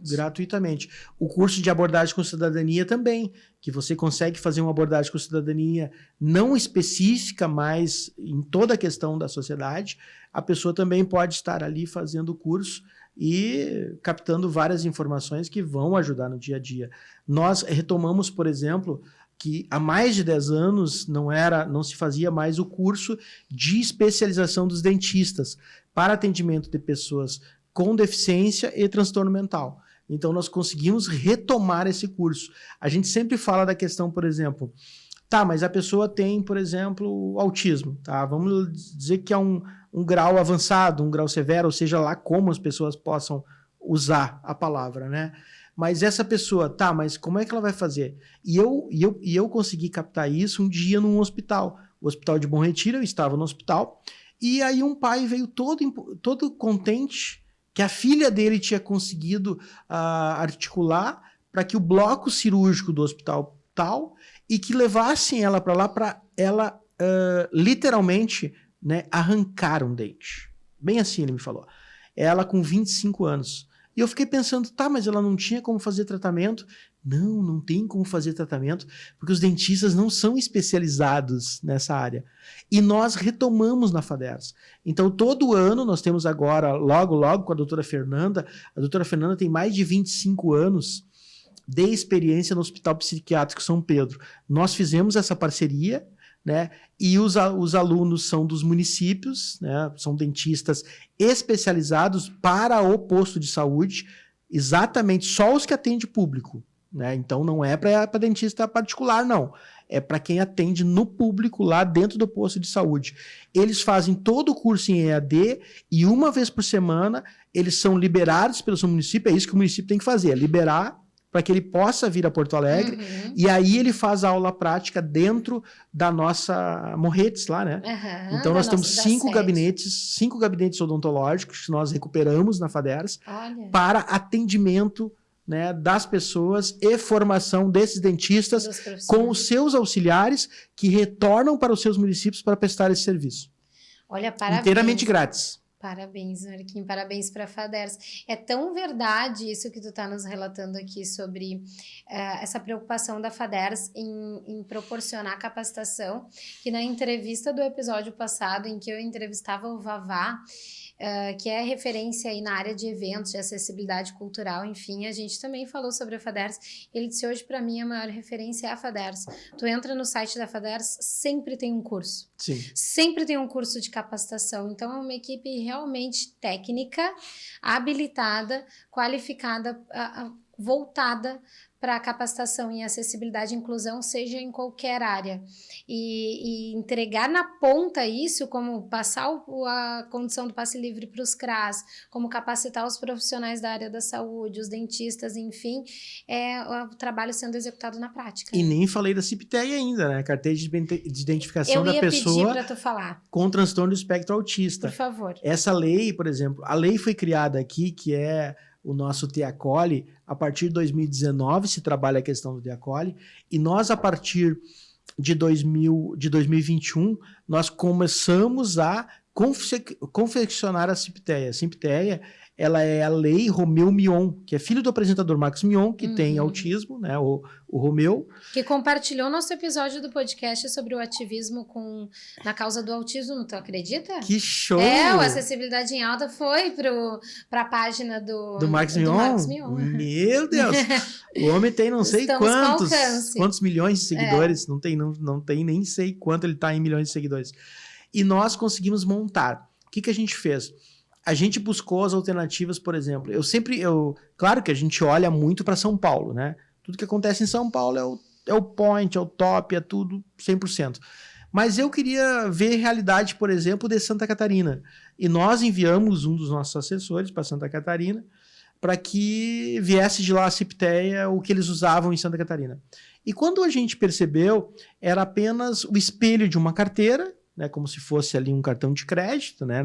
Gratuitamente. O curso de abordagem com cidadania também, que você consegue fazer uma abordagem com cidadania não específica, mas em toda a questão da sociedade, a pessoa também pode estar ali fazendo o curso e captando várias informações que vão ajudar no dia a dia. Nós retomamos, por exemplo, que há mais de 10 anos não se fazia mais o curso de especialização dos dentistas para atendimento de pessoas com deficiência e transtorno mental. Então, nós conseguimos retomar esse curso. A gente sempre fala da questão, por exemplo, tá, mas a pessoa tem, por exemplo, autismo, tá? Vamos dizer que é um grau avançado, um grau severo, ou seja lá como as pessoas possam usar a palavra, né? Mas essa pessoa, tá, mas como é que ela vai fazer? E eu consegui captar isso um dia num hospital, o Hospital de Bom Retiro. Eu estava no hospital, e aí um pai veio todo contente que a filha dele tinha conseguido articular para que o bloco cirúrgico do hospital tal, e que levassem ela para lá para ela literalmente, né, arrancar um dente. Bem assim ele me falou. Ela com 25 anos. E eu fiquei pensando, tá, mas ela não tinha como fazer tratamento? Não tem como fazer tratamento, porque os dentistas não são especializados nessa área. E nós retomamos na FADERS. Então, todo ano, nós temos agora, logo com a doutora Fernanda. A doutora Fernanda tem mais de 25 anos de experiência no Hospital Psiquiátrico São Pedro. Nós fizemos essa parceria, né? E os alunos são dos municípios, né? São dentistas especializados para o posto de saúde, exatamente só os que atendem público, né? Então não é para dentista particular, não. É para quem atende no público lá dentro do posto de saúde. Eles fazem todo o curso em EAD e uma vez por semana eles são liberados pelo seu município. É isso que o município tem que fazer, é liberar para que ele possa vir a Porto Alegre, e aí ele faz a aula prática dentro da nossa Morretes lá, né? Então nós temos 5 gabinetes odontológicos que nós recuperamos na FADERS para atendimento, né, das pessoas e formação desses dentistas com os seus auxiliares que retornam para os seus municípios para prestar esse serviço. Olha, parabéns. Inteiramente grátis. Parabéns, Marquinhos, parabéns para a FADERS. É tão verdade isso que tu está nos relatando aqui sobre essa preocupação da FADERS em proporcionar capacitação, que na entrevista do episódio passado, em que eu entrevistava o Vavá, que é referência aí na área de eventos, de acessibilidade cultural, enfim, a gente também falou sobre a FADERS. Ele disse, hoje para mim a maior referência é a FADERS. Tu entra no site da FADERS, sempre tem um curso. Sim. Sempre tem um curso de capacitação. Então é uma equipe realmente técnica, habilitada, qualificada, voltada para capacitação em acessibilidade e inclusão, seja em qualquer área. E entregar na ponta isso, como passar a condição do passe livre para os CRAs, como capacitar os profissionais da área da saúde, os dentistas, enfim, é o trabalho sendo executado na prática. E nem falei da CIPTEI ainda, né? Carteira de identificação da pessoa pedir para tu falar. Com transtorno do espectro autista. Por favor. Essa lei, por exemplo, a lei foi criada aqui, que é o nosso TEACOLE, a partir de 2019 se trabalha a questão do TEACOLE, e nós, a partir de 2021, nós começamos a confeccionar a CIPTEI. A CIPTEI, ela é a lei Romeu Mion, que é filho do apresentador Max Mion, que tem autismo, né, o Romeu. Que compartilhou nosso episódio do podcast sobre o ativismo na causa do autismo, tu acredita? Que show! O Acessibilidade em Alta foi para a página do Max Mion? Meu Deus! O homem tem não sei quantos milhões de seguidores, não tem nem sei quanto ele está em milhões de seguidores. E nós conseguimos montar. O que a gente fez? A gente buscou as alternativas, por exemplo. Claro que a gente olha muito para São Paulo, né? Tudo que acontece em São Paulo é o point, é o top, é tudo 100%. Mas eu queria ver realidade, por exemplo, de Santa Catarina. E nós enviamos um dos nossos assessores para Santa Catarina para que viesse de lá a CIPTEI, o que eles usavam em Santa Catarina. E quando a gente percebeu, era apenas o espelho de uma carteira, né, como se fosse ali um cartão de crédito, né,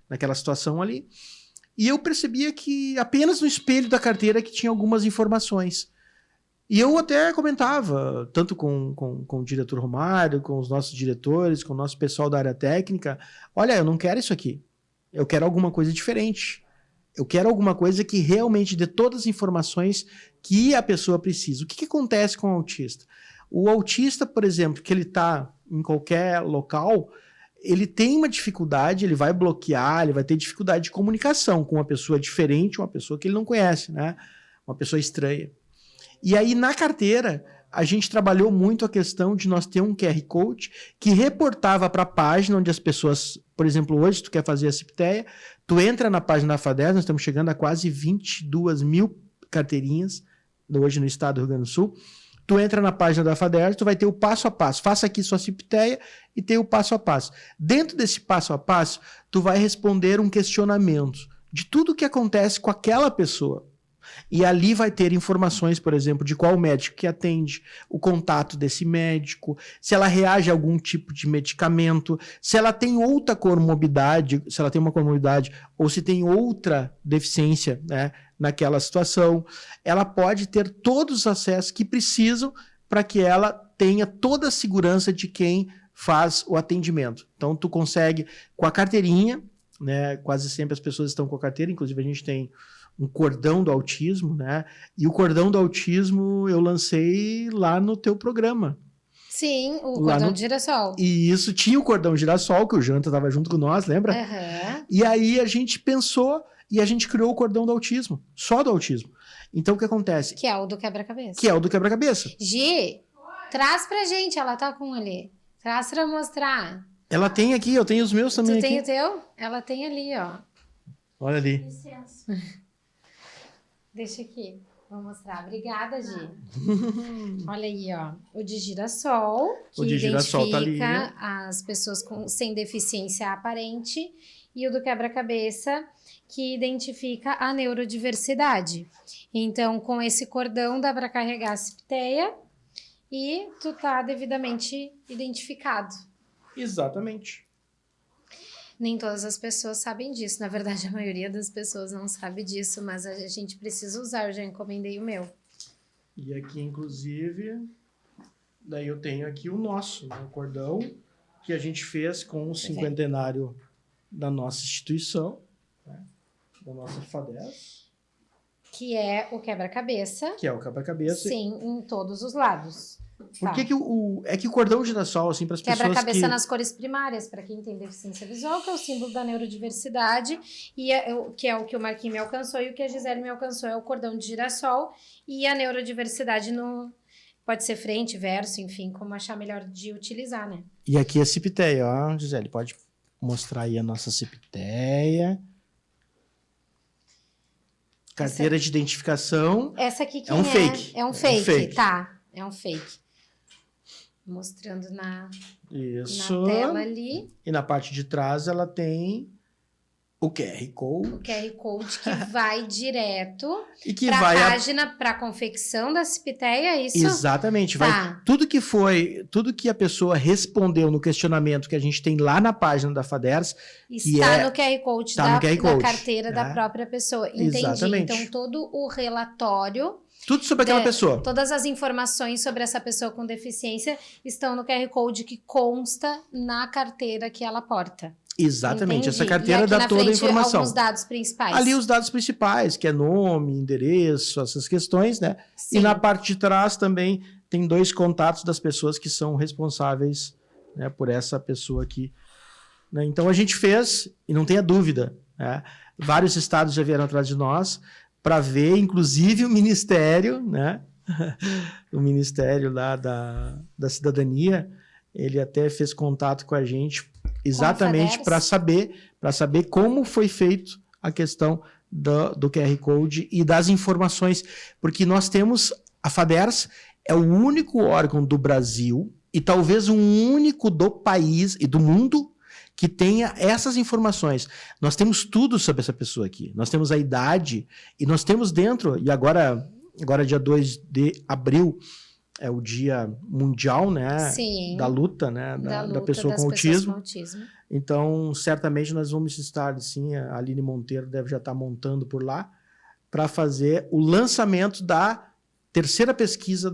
naquela situação ali. E eu percebia que apenas no espelho da carteira que tinha algumas informações. E eu até comentava, tanto com o diretor Romário, com os nossos diretores, com o nosso pessoal da área técnica, olha, eu não quero isso aqui. Eu quero alguma coisa diferente. Eu quero alguma coisa que realmente dê todas as informações que a pessoa precisa. O que acontece com o autista? O autista, por exemplo, que ele está em qualquer local, ele tem uma dificuldade, ele vai bloquear, ele vai ter dificuldade de comunicação com uma pessoa diferente, uma pessoa que ele não conhece, né? Uma pessoa estranha. E aí, na carteira, a gente trabalhou muito a questão de nós ter um QR Code que reportava para a página onde as pessoas, por exemplo, hoje, se tu quer fazer a CIPTEI, tu entra na página da FADERS, nós estamos chegando a quase 22 mil carteirinhas, hoje no estado do Rio Grande do Sul. Tu entra na página da FADERS, tu vai ter o passo a passo. Faça aqui sua CIPTEI e tem o passo a passo. Dentro desse passo a passo, tu vai responder um questionamento de tudo o que acontece com aquela pessoa. E ali vai ter informações, por exemplo, de qual médico que atende, o contato desse médico, se ela reage a algum tipo de medicamento, se ela tem outra comorbidade, se ela tem uma comorbidade ou se tem outra deficiência, né, naquela situação. Ela pode ter todos os acessos que precisam para que ela tenha toda a segurança de quem faz o atendimento. Então, tu consegue, com a carteirinha, né, quase sempre as pessoas estão com a carteira, inclusive a gente tem um cordão do autismo, né? E o cordão do autismo eu lancei lá no teu programa. Sim, o cordão de girassol. E isso tinha o cordão girassol, que o Janta estava junto com nós, lembra? Uhum. E aí a gente pensou e a gente criou o cordão do autismo, só do autismo. Então o que acontece? Que é o do quebra-cabeça. Que é o do quebra-cabeça. Gi, traz pra gente, ela tá com ali. Traz pra mostrar. Ela tem aqui, eu tenho os meus também aqui. Tu tem o teu? Ela tem ali, ó. Olha ali. Licença. Deixa aqui, vou mostrar. Obrigada, Gi. Olha aí, ó. O de girassol, que identifica as pessoas sem deficiência aparente, e o do quebra-cabeça, que identifica a neurodiversidade. Então, com esse cordão dá para carregar a CIPTEI e tu tá devidamente identificado. Exatamente. Nem todas as pessoas sabem disso. Na verdade, a maioria das pessoas não sabe disso, mas a gente precisa usar. Eu já encomendei o meu. E aqui, inclusive, daí eu tenho aqui o nosso, né, o cordão, que a gente fez com o cinquentenário da nossa instituição, né, da nossa FADERS. Que é o quebra-cabeça. Que é o quebra-cabeça. Sim, em todos os lados. Por que é que o cordão girassol, assim, para as pessoas Quebra-cabeça nas cores primárias, para quem tem deficiência visual, que é o símbolo da neurodiversidade, que é o que o Marquinhos me alcançou e o que a Gisele me alcançou é o cordão de girassol, e a neurodiversidade pode ser frente, verso, enfim, como achar melhor de utilizar, né? E aqui a cipiteia, ó, Gisele, pode mostrar aí a nossa cipiteia. Carteira de identificação. Essa aqui é um fake. É um fake, tá. É um fake. Mostrando na tela ali. E na parte de trás ela tem o QR Code. O QR Code que vai direto para a página, para a confecção da cipiteia, é isso? Exatamente. Vai, tudo que a pessoa respondeu no questionamento que a gente tem lá na página da FADERS. Está no QR Code, da carteira da própria pessoa. Entendi. Exatamente. Então, todo o relatório... Tudo sobre aquela pessoa. Todas as informações sobre essa pessoa com deficiência estão no QR Code que consta na carteira que ela porta. Exatamente. Entendi. Essa carteira dá toda a informação. Alguns dados principais. Ali os dados principais, que é nome, endereço, essas questões, né? Sim. E na parte de trás também tem 2 contatos das pessoas que são responsáveis, né, por essa pessoa aqui. Né? Então a gente fez, e não tenha dúvida, né? Vários estados já vieram atrás de nós, para ver, inclusive, o Ministério, né? O Ministério lá da Cidadania, ele até fez contato com a gente exatamente para saber como foi feito a questão do QR Code e das informações, porque nós temos, a FADERS é o único órgão do Brasil e talvez o único do país e do mundo que tenha essas informações. Nós temos tudo sobre essa pessoa aqui. Nós temos a idade e nós temos dentro, e agora dia 2 de abril, é o dia mundial, né? Sim, da luta, né? Da pessoa com autismo. Então, certamente nós vamos estar, assim, a Aline Monteiro deve já estar montando por lá, para fazer o lançamento da 3ª pesquisa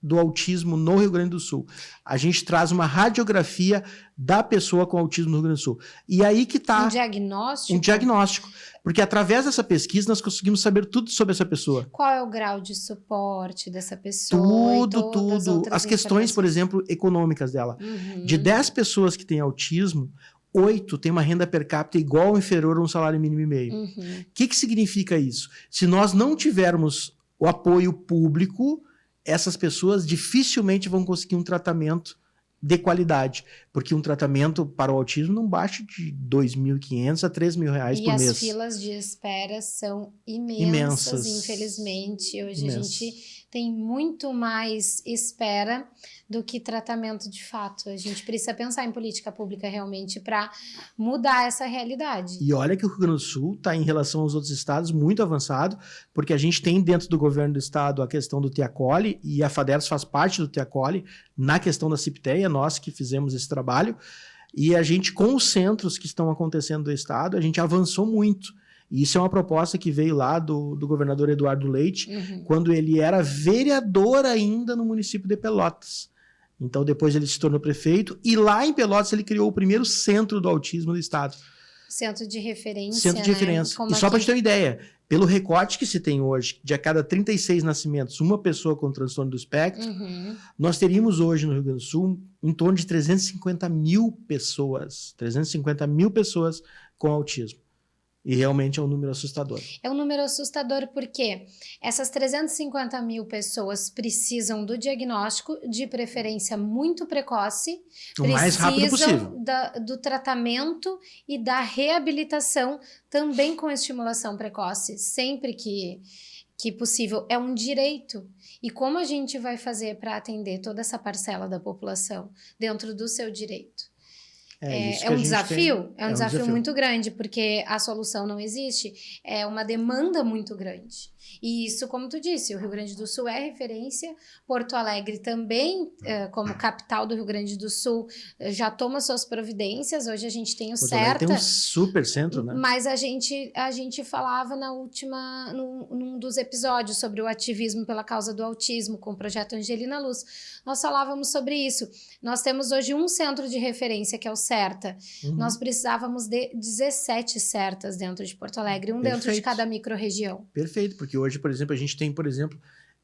do autismo no Rio Grande do Sul. A gente traz uma radiografia da pessoa com autismo no Rio Grande do Sul. E aí que está... Um diagnóstico? Um diagnóstico. Porque através dessa pesquisa nós conseguimos saber tudo sobre essa pessoa. Qual é o grau de suporte dessa pessoa? Tudo. As questões, por exemplo, econômicas dela. Uhum. De 10 pessoas que têm autismo, 8 têm uma renda per capita igual ou inferior a um salário mínimo e meio. O que significa isso? Se nós não tivermos o apoio público, essas pessoas dificilmente vão conseguir um tratamento de qualidade, porque um tratamento para o autismo não baixa de R$2.500 a R$3.000 por mês. E as filas de espera são imensas. Infelizmente. Hoje a gente tem muito mais espera do que tratamento de fato. A gente precisa pensar em política pública realmente para mudar essa realidade. E olha que o Rio Grande do Sul está, em relação aos outros estados, muito avançado, porque a gente tem dentro do governo do estado a questão do Teacoli, e a FADERS faz parte do Teacoli na questão da cipiteia, nós que fizemos esse trabalho, e a gente, com os centros que estão acontecendo do estado, a gente avançou muito. E isso é uma proposta que veio lá do governador Eduardo Leite, quando ele era vereador ainda no município de Pelotas. Então depois ele se tornou prefeito, e lá em Pelotas ele criou o primeiro centro do autismo do estado. Centro de referência, Centro de referência. E só para te ter uma ideia, pelo recorte que se tem hoje, de a cada 36 nascimentos, uma pessoa com transtorno do espectro, nós teríamos hoje no Rio Grande do Sul em torno de 350 mil pessoas com autismo. E realmente é um número assustador. É um número assustador porque essas 350 mil pessoas precisam do diagnóstico, de preferência muito precoce. O mais rápido possível. Do tratamento e da reabilitação também com estimulação precoce. Sempre que possível. É um direito. E como a gente vai fazer para atender toda essa parcela da população dentro do seu direito? É um desafio? É um desafio muito grande, porque a solução não existe. É uma demanda muito grande. E isso, como tu disse, o Rio Grande do Sul é referência, Porto Alegre também, como capital do Rio Grande do Sul, já toma suas providências. Hoje a gente tem o Porto Alegre tem um super centro, né? Mas a gente falava num dos episódios sobre o ativismo pela causa do autismo, com o projeto Angelina Luz. Nós falávamos sobre isso. Nós temos hoje um centro de referência, que é o CERTA. Nós precisávamos de 17 CERTAs dentro de Porto Alegre, dentro de cada micro-região. Perfeito, porque hoje, por exemplo, a gente tem,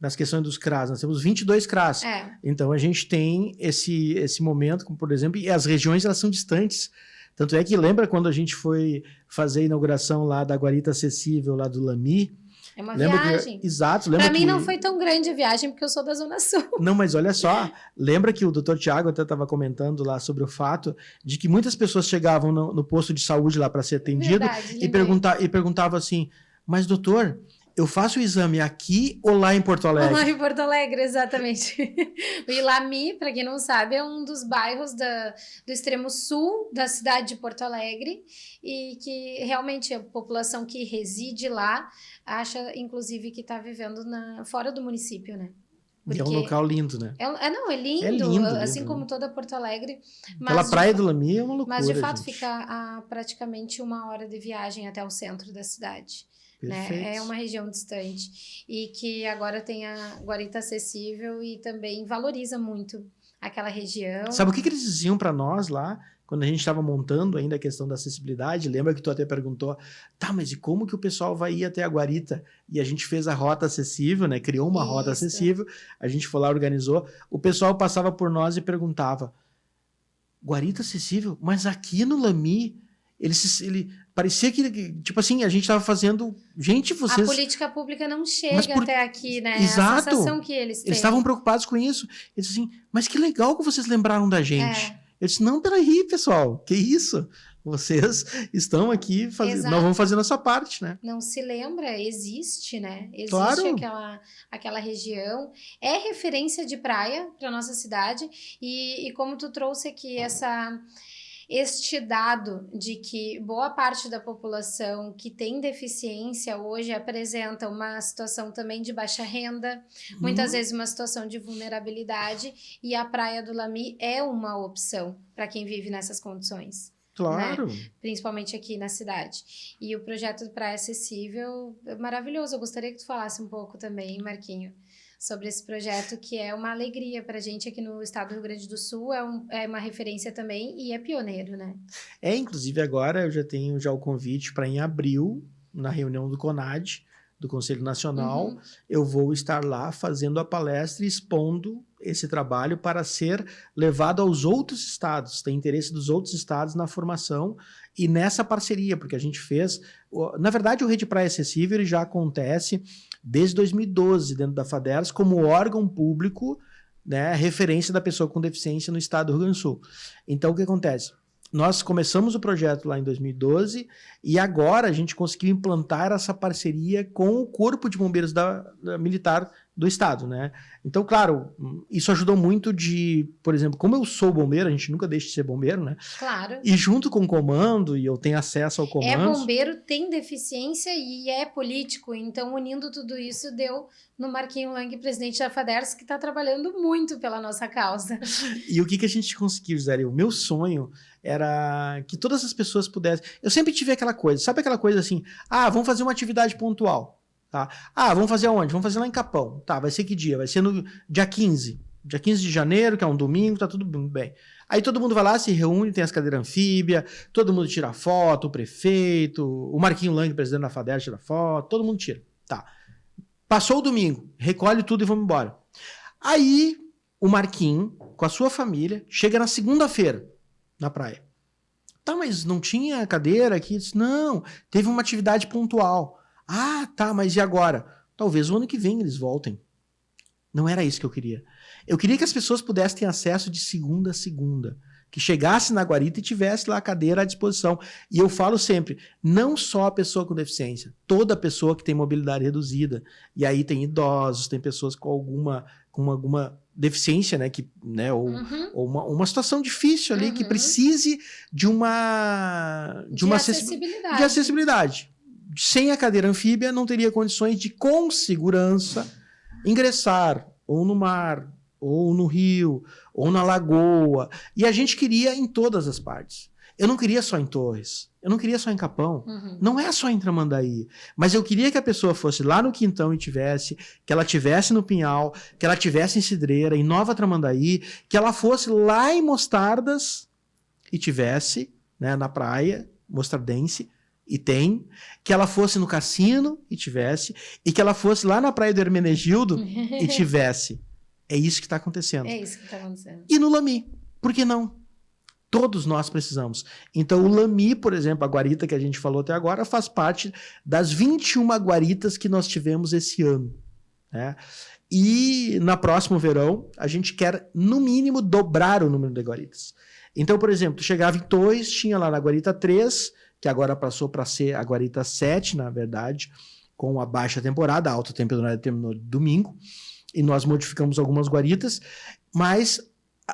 nas questões dos CRAs, nós temos 22 CRAs. Então a gente tem esse momento, como por exemplo, e as regiões elas são distantes. Tanto é que lembra quando a gente foi fazer a inauguração lá da Guarita Acessível, lá do Lamy? É uma viagem. Exato. Para mim não foi tão grande a viagem, porque eu sou da Zona Sul. Não, mas olha só, lembra que o Dr. Tiago até estava comentando lá sobre o fato de que muitas pessoas chegavam no posto de saúde lá para ser atendido e perguntavam assim, mas doutor, eu faço o exame aqui ou lá em Porto Alegre? Lá em Porto Alegre, exatamente. O Ilami, para quem não sabe, é um dos bairros do extremo sul da cidade de Porto Alegre e que realmente a população que reside lá acha, inclusive, que está vivendo fora do município, né? Porque é um local lindo, né? É lindo. É lindo, assim lindo, como toda Porto Alegre. Aquela praia do Lamy é uma loucura, mas, de fato, gente. fica a praticamente 1 hora de viagem até o centro da cidade. Né? É uma região distante e que agora tem a Guarita Acessível e também valoriza muito aquela região. Sabe o que eles diziam para nós lá, quando a gente estava montando ainda a questão da acessibilidade? Lembra que tu até perguntou, tá, mas e como que o pessoal vai ir até a Guarita? E a gente fez a rota acessível, né? Criou uma rota acessível, a gente foi lá, organizou, o pessoal passava por nós e perguntava, Guarita Acessível? Mas aqui no Lamy... Ele parecia que, tipo assim, a gente estava fazendo... Gente, vocês... A política pública não chega até aqui, né? Exato. A sensação que eles têm. Eles estavam preocupados com isso. Eles disseram assim, mas que legal que vocês lembraram da gente. Eu disse, não, peraí, pessoal, que isso? Vocês estão aqui fazendo... Nós vamos fazer nossa parte, né? Não se lembra, existe, né? Existe claro. aquela região. É referência de praia para nossa cidade. E como tu trouxe aqui este dado de que boa parte da população que tem deficiência hoje apresenta uma situação também de baixa renda, muitas vezes uma situação de vulnerabilidade, e a Praia do Lamy é uma opção para quem vive nessas condições. Claro. Né? Principalmente aqui na cidade. E o projeto de Praia Acessível é maravilhoso. Eu gostaria que tu falasse um pouco também, Marquinho, sobre esse projeto, que é uma alegria para a gente aqui no estado do Rio Grande do Sul, é uma referência também e é pioneiro, né? Inclusive agora eu já tenho o convite para em abril, na reunião do CONAD, do Conselho Nacional, eu vou estar lá fazendo a palestra e expondo esse trabalho para ser levado aos outros estados, tem interesse dos outros estados na formação e nessa parceria, porque a gente fez, na verdade o Rede Praia Acessível ele já acontece desde 2012 dentro da FADERS como órgão público, né, referência da pessoa com deficiência no estado do Rio Grande do Sul. Então o que acontece? Nós começamos o projeto lá em 2012 e agora a gente conseguiu implantar essa parceria com o Corpo de Bombeiros da Militar do Estado, né? Então, claro, isso ajudou muito por exemplo, como eu sou bombeiro, a gente nunca deixa de ser bombeiro, né? Claro. E junto com o comando, e eu tenho acesso ao comando... É bombeiro, tem deficiência e é político, então unindo tudo isso deu no Marquinho Lang, presidente da FADERS, que está trabalhando muito pela nossa causa. E o que a gente conseguiu, Gisele? O meu sonho era que todas as pessoas pudessem... Eu sempre tive aquela coisa, sabe aquela coisa assim, vamos fazer uma atividade pontual. Tá? Vamos fazer aonde? Vamos fazer lá em Capão. Tá, vai ser que dia? Vai ser no dia 15. Dia 15 de janeiro, que é um domingo, tá tudo bem. Aí todo mundo vai lá, se reúne, tem as cadeiras anfíbias, todo mundo tira foto, o prefeito, o Marquinho Lang, presidente da FADERS, tira foto, todo mundo tira. Tá. Passou o domingo, recolhe tudo e vamos embora. Aí o Marquinho, com a sua família, chega na segunda-feira, na praia. Tá, mas não tinha cadeira aqui? Disse, não, teve uma atividade pontual. Tá, mas e agora? Talvez o ano que vem eles voltem. Não era isso que eu queria. Eu queria que as pessoas pudessem ter acesso de segunda a segunda. Que chegasse na guarita e tivesse lá a cadeira à disposição. E eu falo sempre, não só a pessoa com deficiência, toda pessoa que tem mobilidade reduzida. E aí tem idosos, tem pessoas com alguma deficiência, né, ou uma situação difícil ali, que precise de acessibilidade. Sem a cadeira anfíbia, não teria condições de, com segurança, ingressar ou no mar, ou no rio, ou na lagoa. E a gente queria em todas as partes. Eu não queria só em Torres, eu não queria só em Capão, não é só em Tramandaí, mas eu queria que a pessoa fosse lá no Quintão e tivesse, que ela tivesse no Pinhal, que ela tivesse em Cidreira, em Nova Tramandaí, que ela fosse lá em Mostardas e tivesse, né, na praia mostardense, e tem, que ela fosse no cassino e tivesse, e que ela fosse lá na Praia do Hermenegildo e tivesse. É isso que está acontecendo. É isso que está acontecendo. E no Lami, por que não? Todos nós precisamos. Então o Lami, por exemplo, a guarita que a gente falou até agora, faz parte das 21 guaritas que nós tivemos esse ano. Né? E no próximo verão, a gente quer, no mínimo, dobrar o número de guaritas. Então, por exemplo, chegava em Tois, tinha lá na guarita 3, que agora passou para ser a guarita 7, na verdade, com a baixa temporada, a alta temporada terminou domingo, e nós modificamos algumas guaritas, mas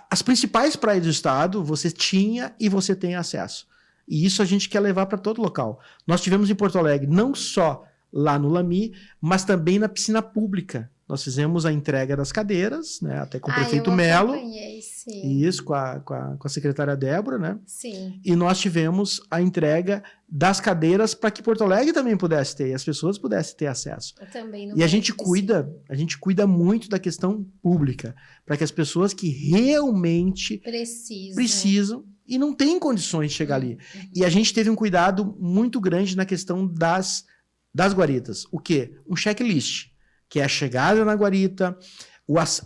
as principais praias do estado você tinha e você tem acesso. E isso a gente quer levar para todo local. Nós tivemos em Porto Alegre, não só lá no Lami, mas também na piscina pública. Nós fizemos a entrega das cadeiras, né, até com o prefeito Melo. Sim. Isso, com a secretária Débora, né? Sim. E nós tivemos a entrega das cadeiras para que Porto Alegre também pudesse ter, e as pessoas pudessem ter acesso. Eu também e a gente cuida muito da questão pública, para que as pessoas que realmente precisam e não têm condições de chegar ali. E a gente teve um cuidado muito grande na questão das guaritas. O quê? Um checklist, que é a chegada na guarita,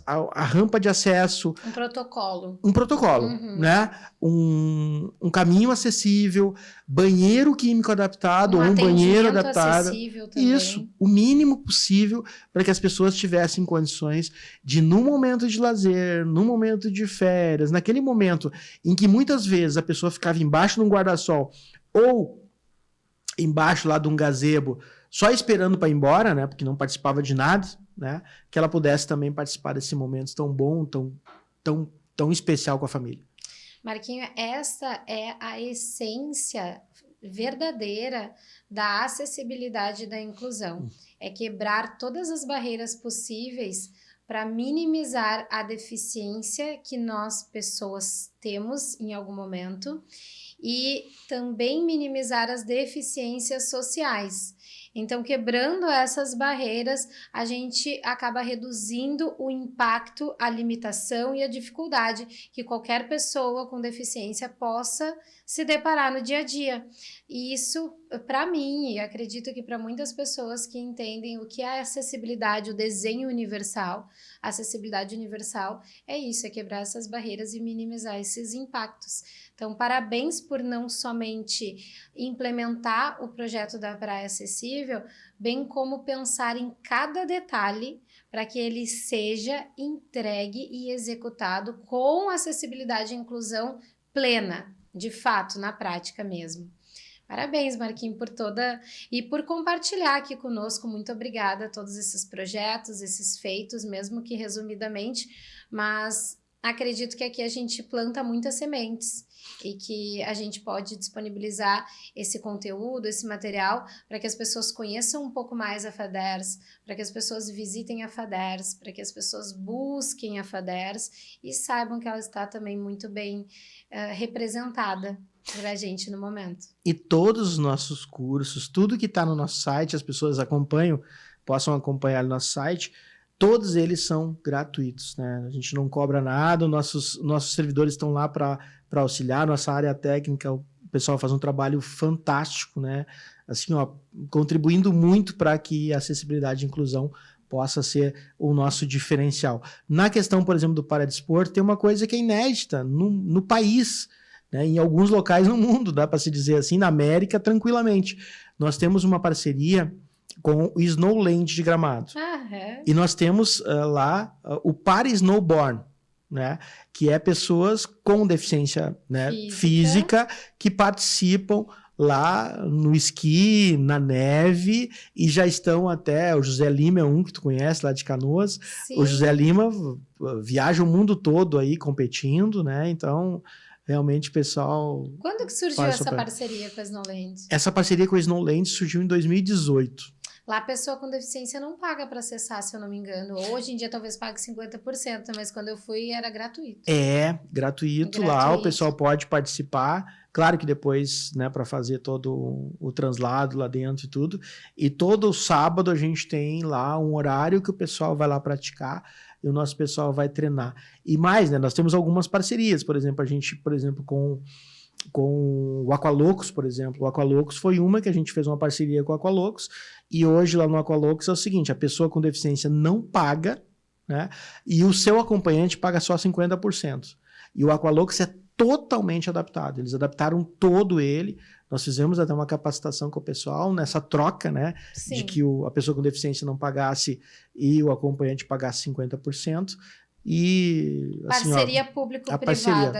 a rampa de acesso. Um protocolo, né? Um caminho acessível, banheiro químico adaptado, ou um banheiro adaptado. Isso, o mínimo possível para que as pessoas tivessem condições de, num momento de lazer, num momento de férias, naquele momento em que muitas vezes a pessoa ficava embaixo de um guarda-sol ou embaixo lá de um gazebo, só esperando para ir embora, né, porque não participava de nada, né, que ela pudesse também participar desse momento tão bom, tão especial com a família. Marquinho, essa é a essência verdadeira da acessibilidade e da inclusão. É quebrar todas as barreiras possíveis para minimizar a deficiência que nós, pessoas, temos em algum momento e também minimizar as deficiências sociais. Então, quebrando essas barreiras, a gente acaba reduzindo o impacto, a limitação e a dificuldade que qualquer pessoa com deficiência possa se deparar no dia a dia. E isso, para mim, e acredito que para muitas pessoas que entendem o que é acessibilidade, o desenho universal, a acessibilidade universal é isso, é quebrar essas barreiras e minimizar esses impactos. Então, parabéns por não somente implementar o projeto da Praia Acessível, bem como pensar em cada detalhe para que ele seja entregue e executado com acessibilidade e inclusão plena, de fato, na prática mesmo. Parabéns, Marquinhos, por por compartilhar aqui conosco. Muito obrigada a todos esses projetos, esses feitos, mesmo que resumidamente, mas acredito que aqui a gente planta muitas sementes e que a gente pode disponibilizar esse conteúdo, esse material, para que as pessoas conheçam um pouco mais a FADERS, para que as pessoas visitem a FADERS, para que as pessoas busquem a FADERS e saibam que ela está também muito bem representada para a gente no momento. E todos os nossos cursos, tudo que está no nosso site, as pessoas possam acompanhar no nosso site, todos eles são gratuitos, né? A gente não cobra nada, nossos servidores estão lá para auxiliar, nossa área técnica, o pessoal faz um trabalho fantástico, né? Assim, ó, contribuindo muito para que a acessibilidade e inclusão possa ser o nosso diferencial. Na questão, por exemplo, do paradesporto, tem uma coisa que é inédita no país, né? Em alguns locais no mundo, dá para se dizer assim, na América, tranquilamente. Nós temos uma parceria com o Snowland de Gramado. E nós temos lá o Para-Snowborn, né, que é pessoas com deficiência, né, física que participam lá no esqui, na neve, e já estão até, o José Lima é um que tu conhece lá de Canoas. Sim. O José Lima viaja o mundo todo aí competindo, né, então realmente o pessoal... Quando que surgiu essa parceria com a Snowland? Essa parceria com a Snowland surgiu em 2018. Lá a pessoa com deficiência não paga para acessar, se eu não me engano. Hoje em dia talvez pague 50%, mas quando eu fui era gratuito. É, gratuito. Lá o pessoal pode participar. Claro que depois, né, para fazer todo o translado lá dentro e tudo. E todo sábado a gente tem lá um horário que o pessoal vai lá praticar e o nosso pessoal vai treinar. E mais, né, nós temos algumas parcerias. Por exemplo, a gente, com com o Aqualocos, por exemplo. O Aqualocos foi uma que a gente fez uma parceria com o Aqualocos, e hoje lá no Aqualocos é o seguinte, a pessoa com deficiência não paga, né, e o seu acompanhante paga só 50%. E o Aqualocos é totalmente adaptado, eles adaptaram todo ele, nós fizemos até uma capacitação com o pessoal nessa troca, né, Sim. de que a pessoa com deficiência não pagasse e o acompanhante pagasse 50%, e assim, parceria público-privada,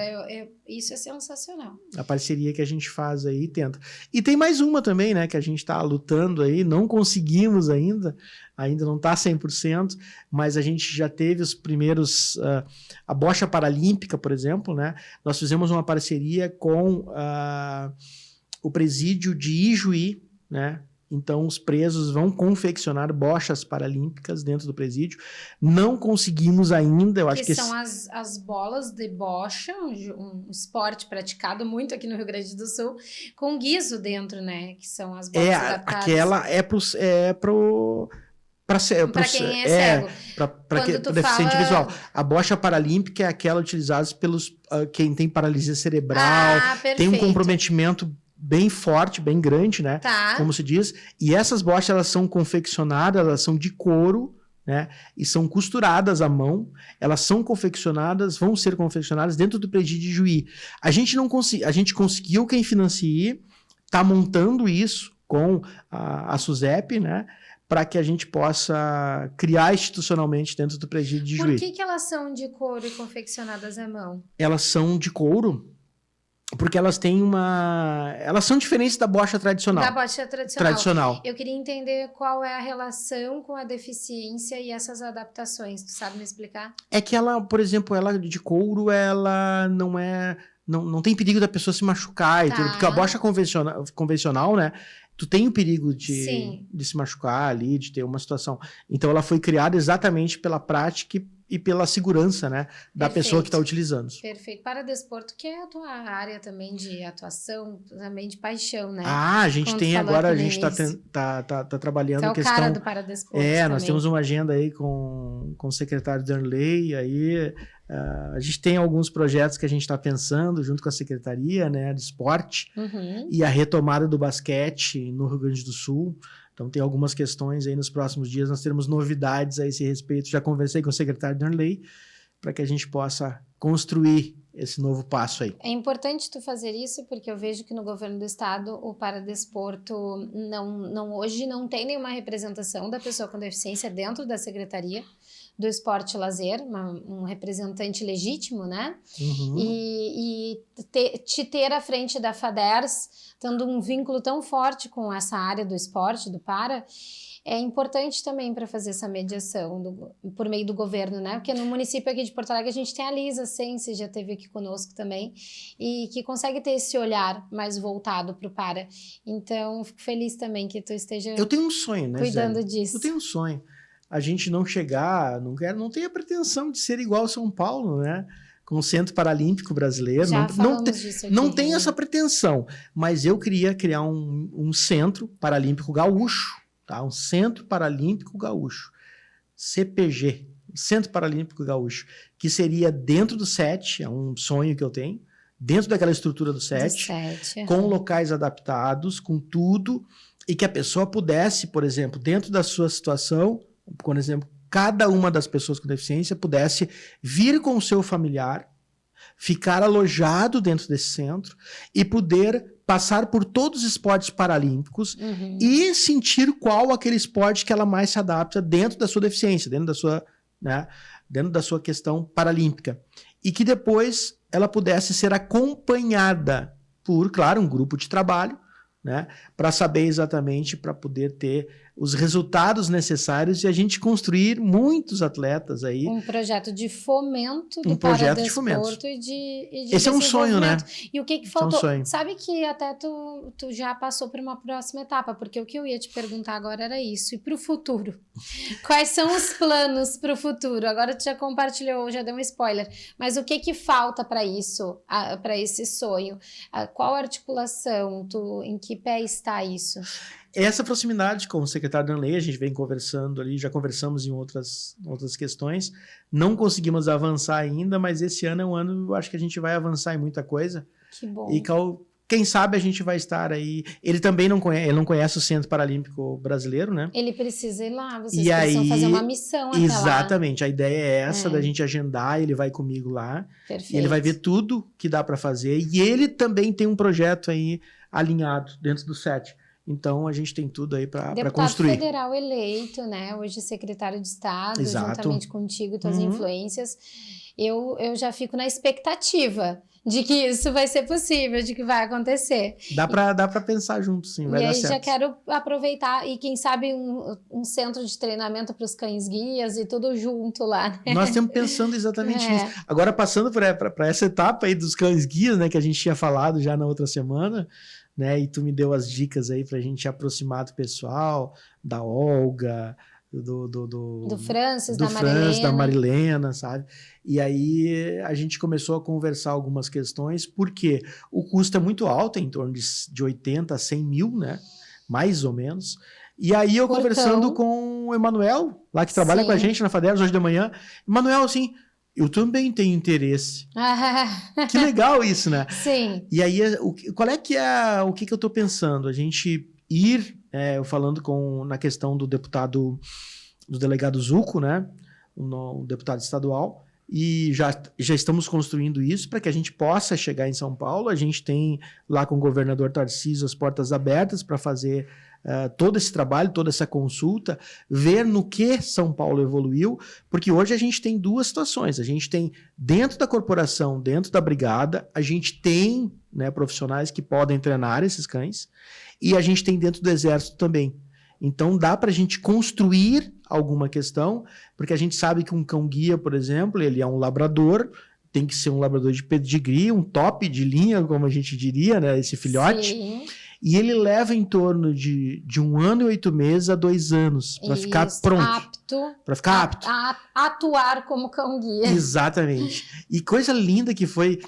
isso é sensacional. A parceria que a gente faz aí tenta. E tem mais uma também, né, que a gente está lutando aí, não conseguimos ainda não está 100%, mas a gente já teve os primeiros, a bocha paralímpica, por exemplo, né, nós fizemos uma parceria com o presídio de Ijuí, né, então os presos vão confeccionar bochas paralímpicas dentro do presídio. Não conseguimos ainda, eu acho que são as bolas de bocha, um esporte praticado muito aqui no Rio Grande do Sul, com guiso dentro, né? Que são as bolas adaptadas. Aquela para quem é cego. Para deficiente visual. A bocha paralímpica é aquela utilizada pelos quem tem paralisia cerebral, tem um comprometimento bem forte, bem grande, né? Tá. Como se diz. E essas bochas, elas são confeccionadas, elas são de couro, né? E são costuradas à mão. Elas são confeccionadas, vão ser confeccionadas dentro do presídio de Juí. A gente conseguiu quem financie, tá montando isso com a SUSEP, né? Para que a gente possa criar institucionalmente dentro do presídio de Juí. Por que elas são de couro e confeccionadas à mão? Elas são de couro porque elas têm elas são diferentes da bocha tradicional. Da bocha tradicional. Eu queria entender qual é a relação com a deficiência e essas adaptações. Tu sabe me explicar? É que ela, por exemplo, ela de couro, ela não tem perigo da pessoa se machucar, tá. Porque a bocha convencional, né? Tu tem o perigo de se machucar ali, de ter uma situação. Então ela foi criada exatamente pela prática e pela segurança, né, da pessoa que está utilizando. Perfeito. Paradesporto, que é a tua área também de atuação, também de paixão, né? A gente tem agora, a gente tá trabalhando a questão... cara do paradesporto nós temos uma agenda aí com o secretário Darnley, aí a gente tem alguns projetos que a gente está pensando junto com a secretaria, né, de esporte, e a retomada do basquete no Rio Grande do Sul. Então tem algumas questões aí nos próximos dias, nós teremos novidades a esse respeito. Já conversei com o secretário Darnley para que a gente possa construir esse novo passo aí. É importante tu fazer isso, porque eu vejo que no governo do estado o paradesporto hoje não tem nenhuma representação da pessoa com deficiência dentro da secretaria do esporte e lazer, um representante legítimo, né? E te ter à frente da FADERS, tendo um vínculo tão forte com essa área do esporte, do para, é importante também para fazer essa mediação por meio do governo, né? Porque no município aqui de Porto Alegre a gente tem a Lisa Sense, já esteve aqui conosco também, e que consegue ter esse olhar mais voltado para o para. Então, fico feliz também que tu esteja Eu tenho um sonho, né, cuidando disso. Eu tenho um sonho. A gente não chegar, não tem a pretensão de ser igual a São Paulo, né? Com o Centro Paralímpico Brasileiro. Não tem essa pretensão, mas eu queria criar um Centro Paralímpico Gaúcho, tá? Um Centro Paralímpico Gaúcho, CPG, Centro Paralímpico Gaúcho, que seria dentro do SET, é um sonho que eu tenho, dentro daquela estrutura do SET, com locais adaptados, com tudo, e que a pessoa pudesse, por exemplo, dentro da sua situação, por exemplo, cada uma das pessoas com deficiência pudesse vir com o seu familiar, ficar alojado dentro desse centro e poder passar por todos os esportes paralímpicos e sentir qual aquele esporte que ela mais se adapta dentro da sua deficiência, dentro da sua questão paralímpica. E que depois ela pudesse ser acompanhada por, claro, um grupo de trabalho, né, para saber exatamente, para poder ter os resultados necessários e a gente construir muitos atletas aí. Um projeto de fomento do paradesporto e de esse é um sonho, né? E o que faltou? Sabe que até tu já passou por uma próxima etapa, porque o que eu ia te perguntar agora era isso. E para o futuro? Quais são os planos para o futuro? Agora tu já compartilhou, já deu um spoiler, mas o que falta para isso, para esse sonho? Qual articulação? Em que pé está isso? Essa proximidade com o secretário Darnley, a gente vem conversando ali, já conversamos em outras questões, não conseguimos avançar ainda, mas esse ano é um ano, eu acho que a gente vai avançar em muita coisa, Que bom. E quem sabe a gente vai estar aí. Ele também não conhece o Centro Paralímpico Brasileiro, né? Ele precisa ir lá, vocês precisam fazer uma missão até lá. Exatamente, a ideia é essa, da gente agendar, ele vai comigo lá. Perfeito. E ele vai ver tudo que dá para fazer. E ele também tem um projeto aí alinhado dentro do SET. Então a gente tem tudo aí para construir. Deputado federal eleito, né? Hoje secretário de Estado, Exato. juntamente contigo e tuas influências. Eu já fico na expectativa de que isso vai ser possível, de que vai acontecer. Dá para pensar junto, sim, vai dar certo. E aí já quero aproveitar e quem sabe um centro de treinamento para os cães guias e tudo junto lá, né? Nós estamos pensando exatamente nisso. Agora passando para essa etapa aí dos cães guias, né, que a gente tinha falado já na outra semana, né, e tu me deu as dicas aí para a gente aproximar do pessoal, da Olga, do Francis, da Marilena, sabe? E aí a gente começou a conversar algumas questões, porque o custo é muito alto, em torno de 80 a 100 mil, né? Mais ou menos. E aí eu conversando com o Emanuel, lá que trabalha com a gente na FADERS hoje de manhã, Emanuel, assim, eu também tenho interesse. Que legal isso, né? Sim. E aí, qual é que é o que eu tô pensando? A gente ir, eu falando na questão do delegado Zucco, né? O deputado estadual, e já estamos construindo isso para que a gente possa chegar em São Paulo. A gente tem lá com o governador Tarcísio as portas abertas para fazer todo esse trabalho, toda essa consulta, ver no que São Paulo evoluiu, porque hoje a gente tem duas situações. A gente tem dentro da corporação, dentro da brigada, a gente tem, né, profissionais que podem treinar esses cães, e a gente tem dentro do exército também. Então dá para a gente construir alguma questão, porque a gente sabe que um cão-guia, por exemplo, ele é um labrador, tem que ser um labrador de pedigree, um top de linha, como a gente diria, né, esse filhote. Sim. E ele leva em torno de 1 ano e 8 meses a 2 anos para ficar pronto. Para ficar apto. A atuar como cão-guia. Exatamente. E coisa linda que foi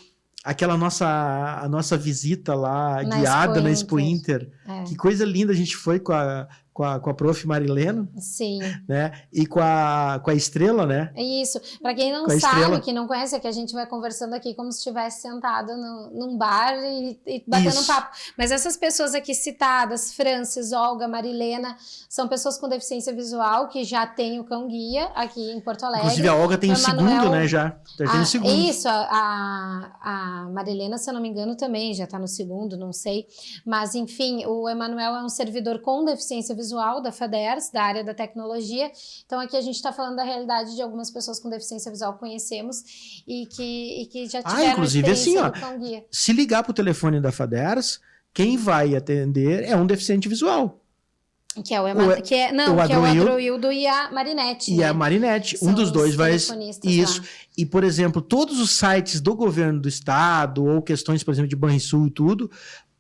aquela a nossa visita lá, guiada na Expo Inter. Que coisa linda, a gente foi com a prof. Marilena. Sim. Né? E com a Estrela, né? Isso. Para quem não sabe, que não conhece, é que a gente vai conversando aqui como se estivesse sentado num bar e batendo um papo. Mas essas pessoas aqui citadas, Francis, Olga, Marilena, são pessoas com deficiência visual que já têm o cão-guia aqui em Porto Alegre. Inclusive a Olga tem o segundo, né? Já tem o segundo. Isso, a Marilena, se eu não me engano, também já está no segundo, não sei. Mas, enfim, o Emanuel é um servidor com deficiência visual da FADERS, da área da tecnologia. Então, aqui a gente está falando da realidade de algumas pessoas com deficiência visual que conhecemos e que já tiveram inclusive, assim, ó, cão-guia. Se ligar para o telefone da FADERS, quem vai atender é um deficiente visual. Que é o Adroildo e a Marinette. E a Marinette, um dos dois vai. Isso. Lá. E, por exemplo, todos os sites do governo do estado, ou questões, por exemplo, de Banrisul e tudo,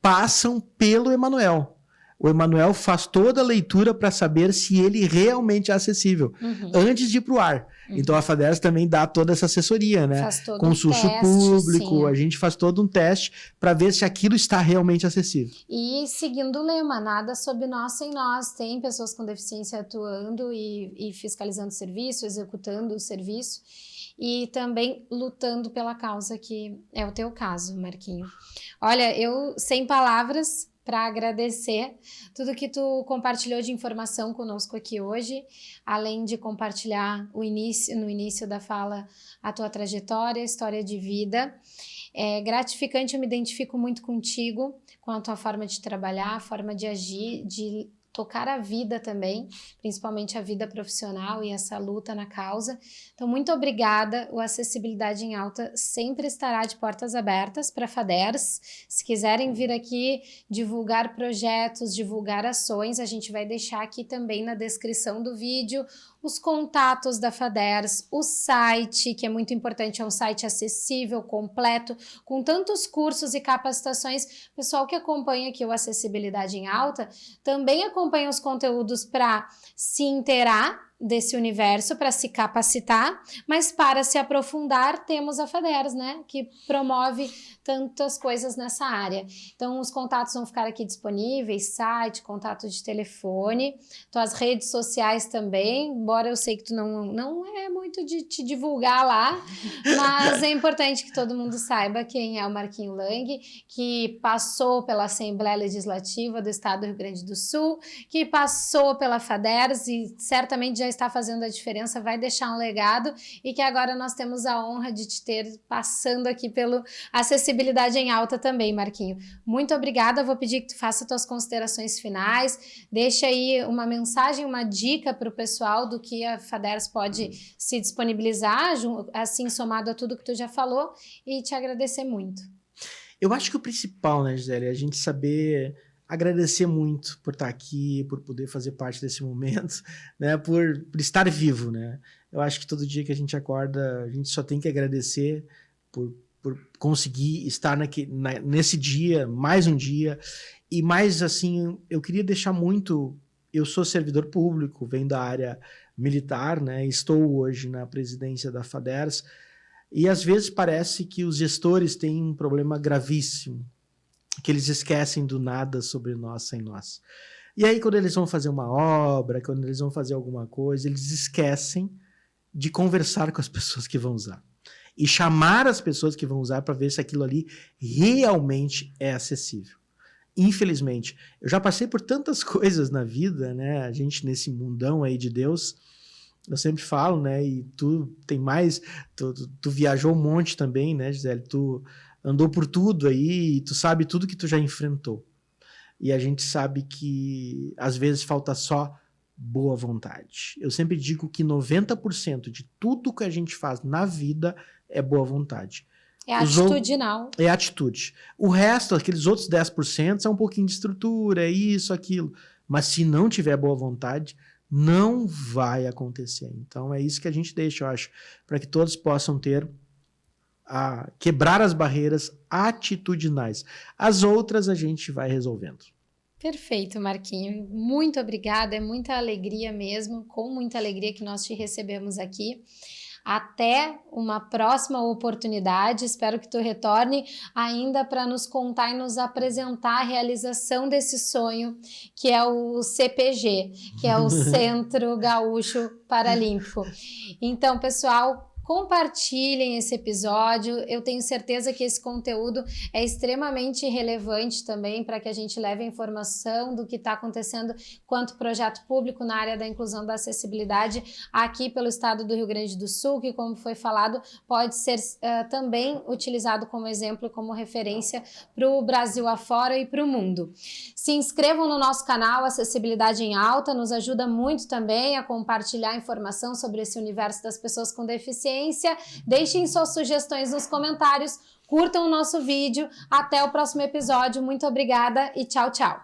passam pelo Emanuel. O Emanuel faz toda a leitura para saber se ele realmente é acessível, antes de ir para o ar. Então a FADERS também dá toda essa assessoria, né? Faz todo Consulto público, sim. A gente faz todo um teste para ver se aquilo está realmente acessível. E seguindo o lema, nada sob nós sem nós. Tem pessoas com deficiência atuando e fiscalizando o serviço, executando o serviço e também lutando pela causa, que é o teu caso, Marquinho. Olha, eu sem palavras para agradecer tudo que tu compartilhou de informação conosco aqui hoje, além de compartilhar no início da fala a tua trajetória, história de vida. É gratificante, eu me identifico muito contigo, com a tua forma de trabalhar, forma de agir, de tocar a vida também, principalmente a vida profissional e essa luta na causa. Então, muito obrigada. O Acessibilidade em Alta sempre estará de portas abertas para a FADERS. Se quiserem vir aqui divulgar projetos, divulgar ações, a gente vai deixar aqui também na descrição do vídeo os contatos da FADERS, o site, que é muito importante, é um site acessível, completo, com tantos cursos e capacitações. Pessoal que acompanha aqui o Acessibilidade em Alta, também acompanha os conteúdos para se inteirar desse universo para se capacitar, mas para se aprofundar temos a FADERS, né, que promove tantas coisas nessa área. Então os contatos vão ficar aqui disponíveis, site, contato de telefone, tuas redes sociais também, embora eu sei que tu não é muito de te divulgar lá, mas é importante que todo mundo saiba quem é o Marquinho Lang, que passou pela Assembleia Legislativa do Estado do Rio Grande do Sul, que passou pela FADERS e certamente já está fazendo a diferença, vai deixar um legado e que agora nós temos a honra de te ter passando aqui pelo Acessibilidade em Alta também, Marquinho. Muito obrigada, vou pedir que tu faça tuas considerações finais, deixa aí uma mensagem, uma dica para o pessoal do que a FADERS pode se disponibilizar, assim somado a tudo que tu já falou, e te agradecer muito. Eu acho que o principal, né, Gisele, é a gente saber agradecer muito por estar aqui, por poder fazer parte desse momento, né, por estar vivo, né. Eu acho que todo dia que a gente acorda, a gente só tem que agradecer por conseguir estar nesse dia, mais um dia, e mais assim, eu queria deixar muito, eu sou servidor público, venho da área militar, né, estou hoje na presidência da FADERS, e às vezes parece que os gestores têm um problema gravíssimo, que eles esquecem do nada sobre nós sem nós. E aí quando eles vão fazer uma obra, quando eles vão fazer alguma coisa, eles esquecem de conversar com as pessoas que vão usar. E chamar as pessoas que vão usar para ver se aquilo ali realmente é acessível. Infelizmente, eu já passei por tantas coisas na vida, né? A gente nesse mundão aí de Deus, eu sempre falo, né? E tu tem mais, tu viajou um monte também, né, Gisele? Tu andou por tudo aí, e tu sabe tudo que tu já enfrentou. E a gente sabe que às vezes falta só boa vontade. Eu sempre digo que 90% de tudo que a gente faz na vida é boa vontade. É atitudinal. É atitude. O resto, aqueles outros 10%, é um pouquinho de estrutura, é isso, aquilo. Mas se não tiver boa vontade, não vai acontecer. Então é isso que a gente deixa, eu acho, para que todos possam ter quebrar as barreiras atitudinais. As outras a gente vai resolvendo. Perfeito, Marquinho. Muito obrigada, é muita alegria mesmo, com muita alegria que nós te recebemos aqui. Até uma próxima oportunidade, espero que tu retorne ainda para nos contar e nos apresentar a realização desse sonho, que é o CPG, que é o Centro Gaúcho Paralímpico. Então, pessoal, compartilhem esse episódio, eu tenho certeza que esse conteúdo é extremamente relevante também para que a gente leve a informação do que está acontecendo quanto projeto público na área da inclusão da acessibilidade aqui pelo estado do Rio Grande do Sul, que como foi falado, pode ser também utilizado como exemplo, como referência para o Brasil afora e para o mundo. Se inscrevam no nosso canal Acessibilidade em Alta, nos ajuda muito também a compartilhar informação sobre esse universo das pessoas com deficiência. Deixem suas sugestões nos comentários, curtam o nosso vídeo. Até o próximo episódio. Muito obrigada e tchau, tchau.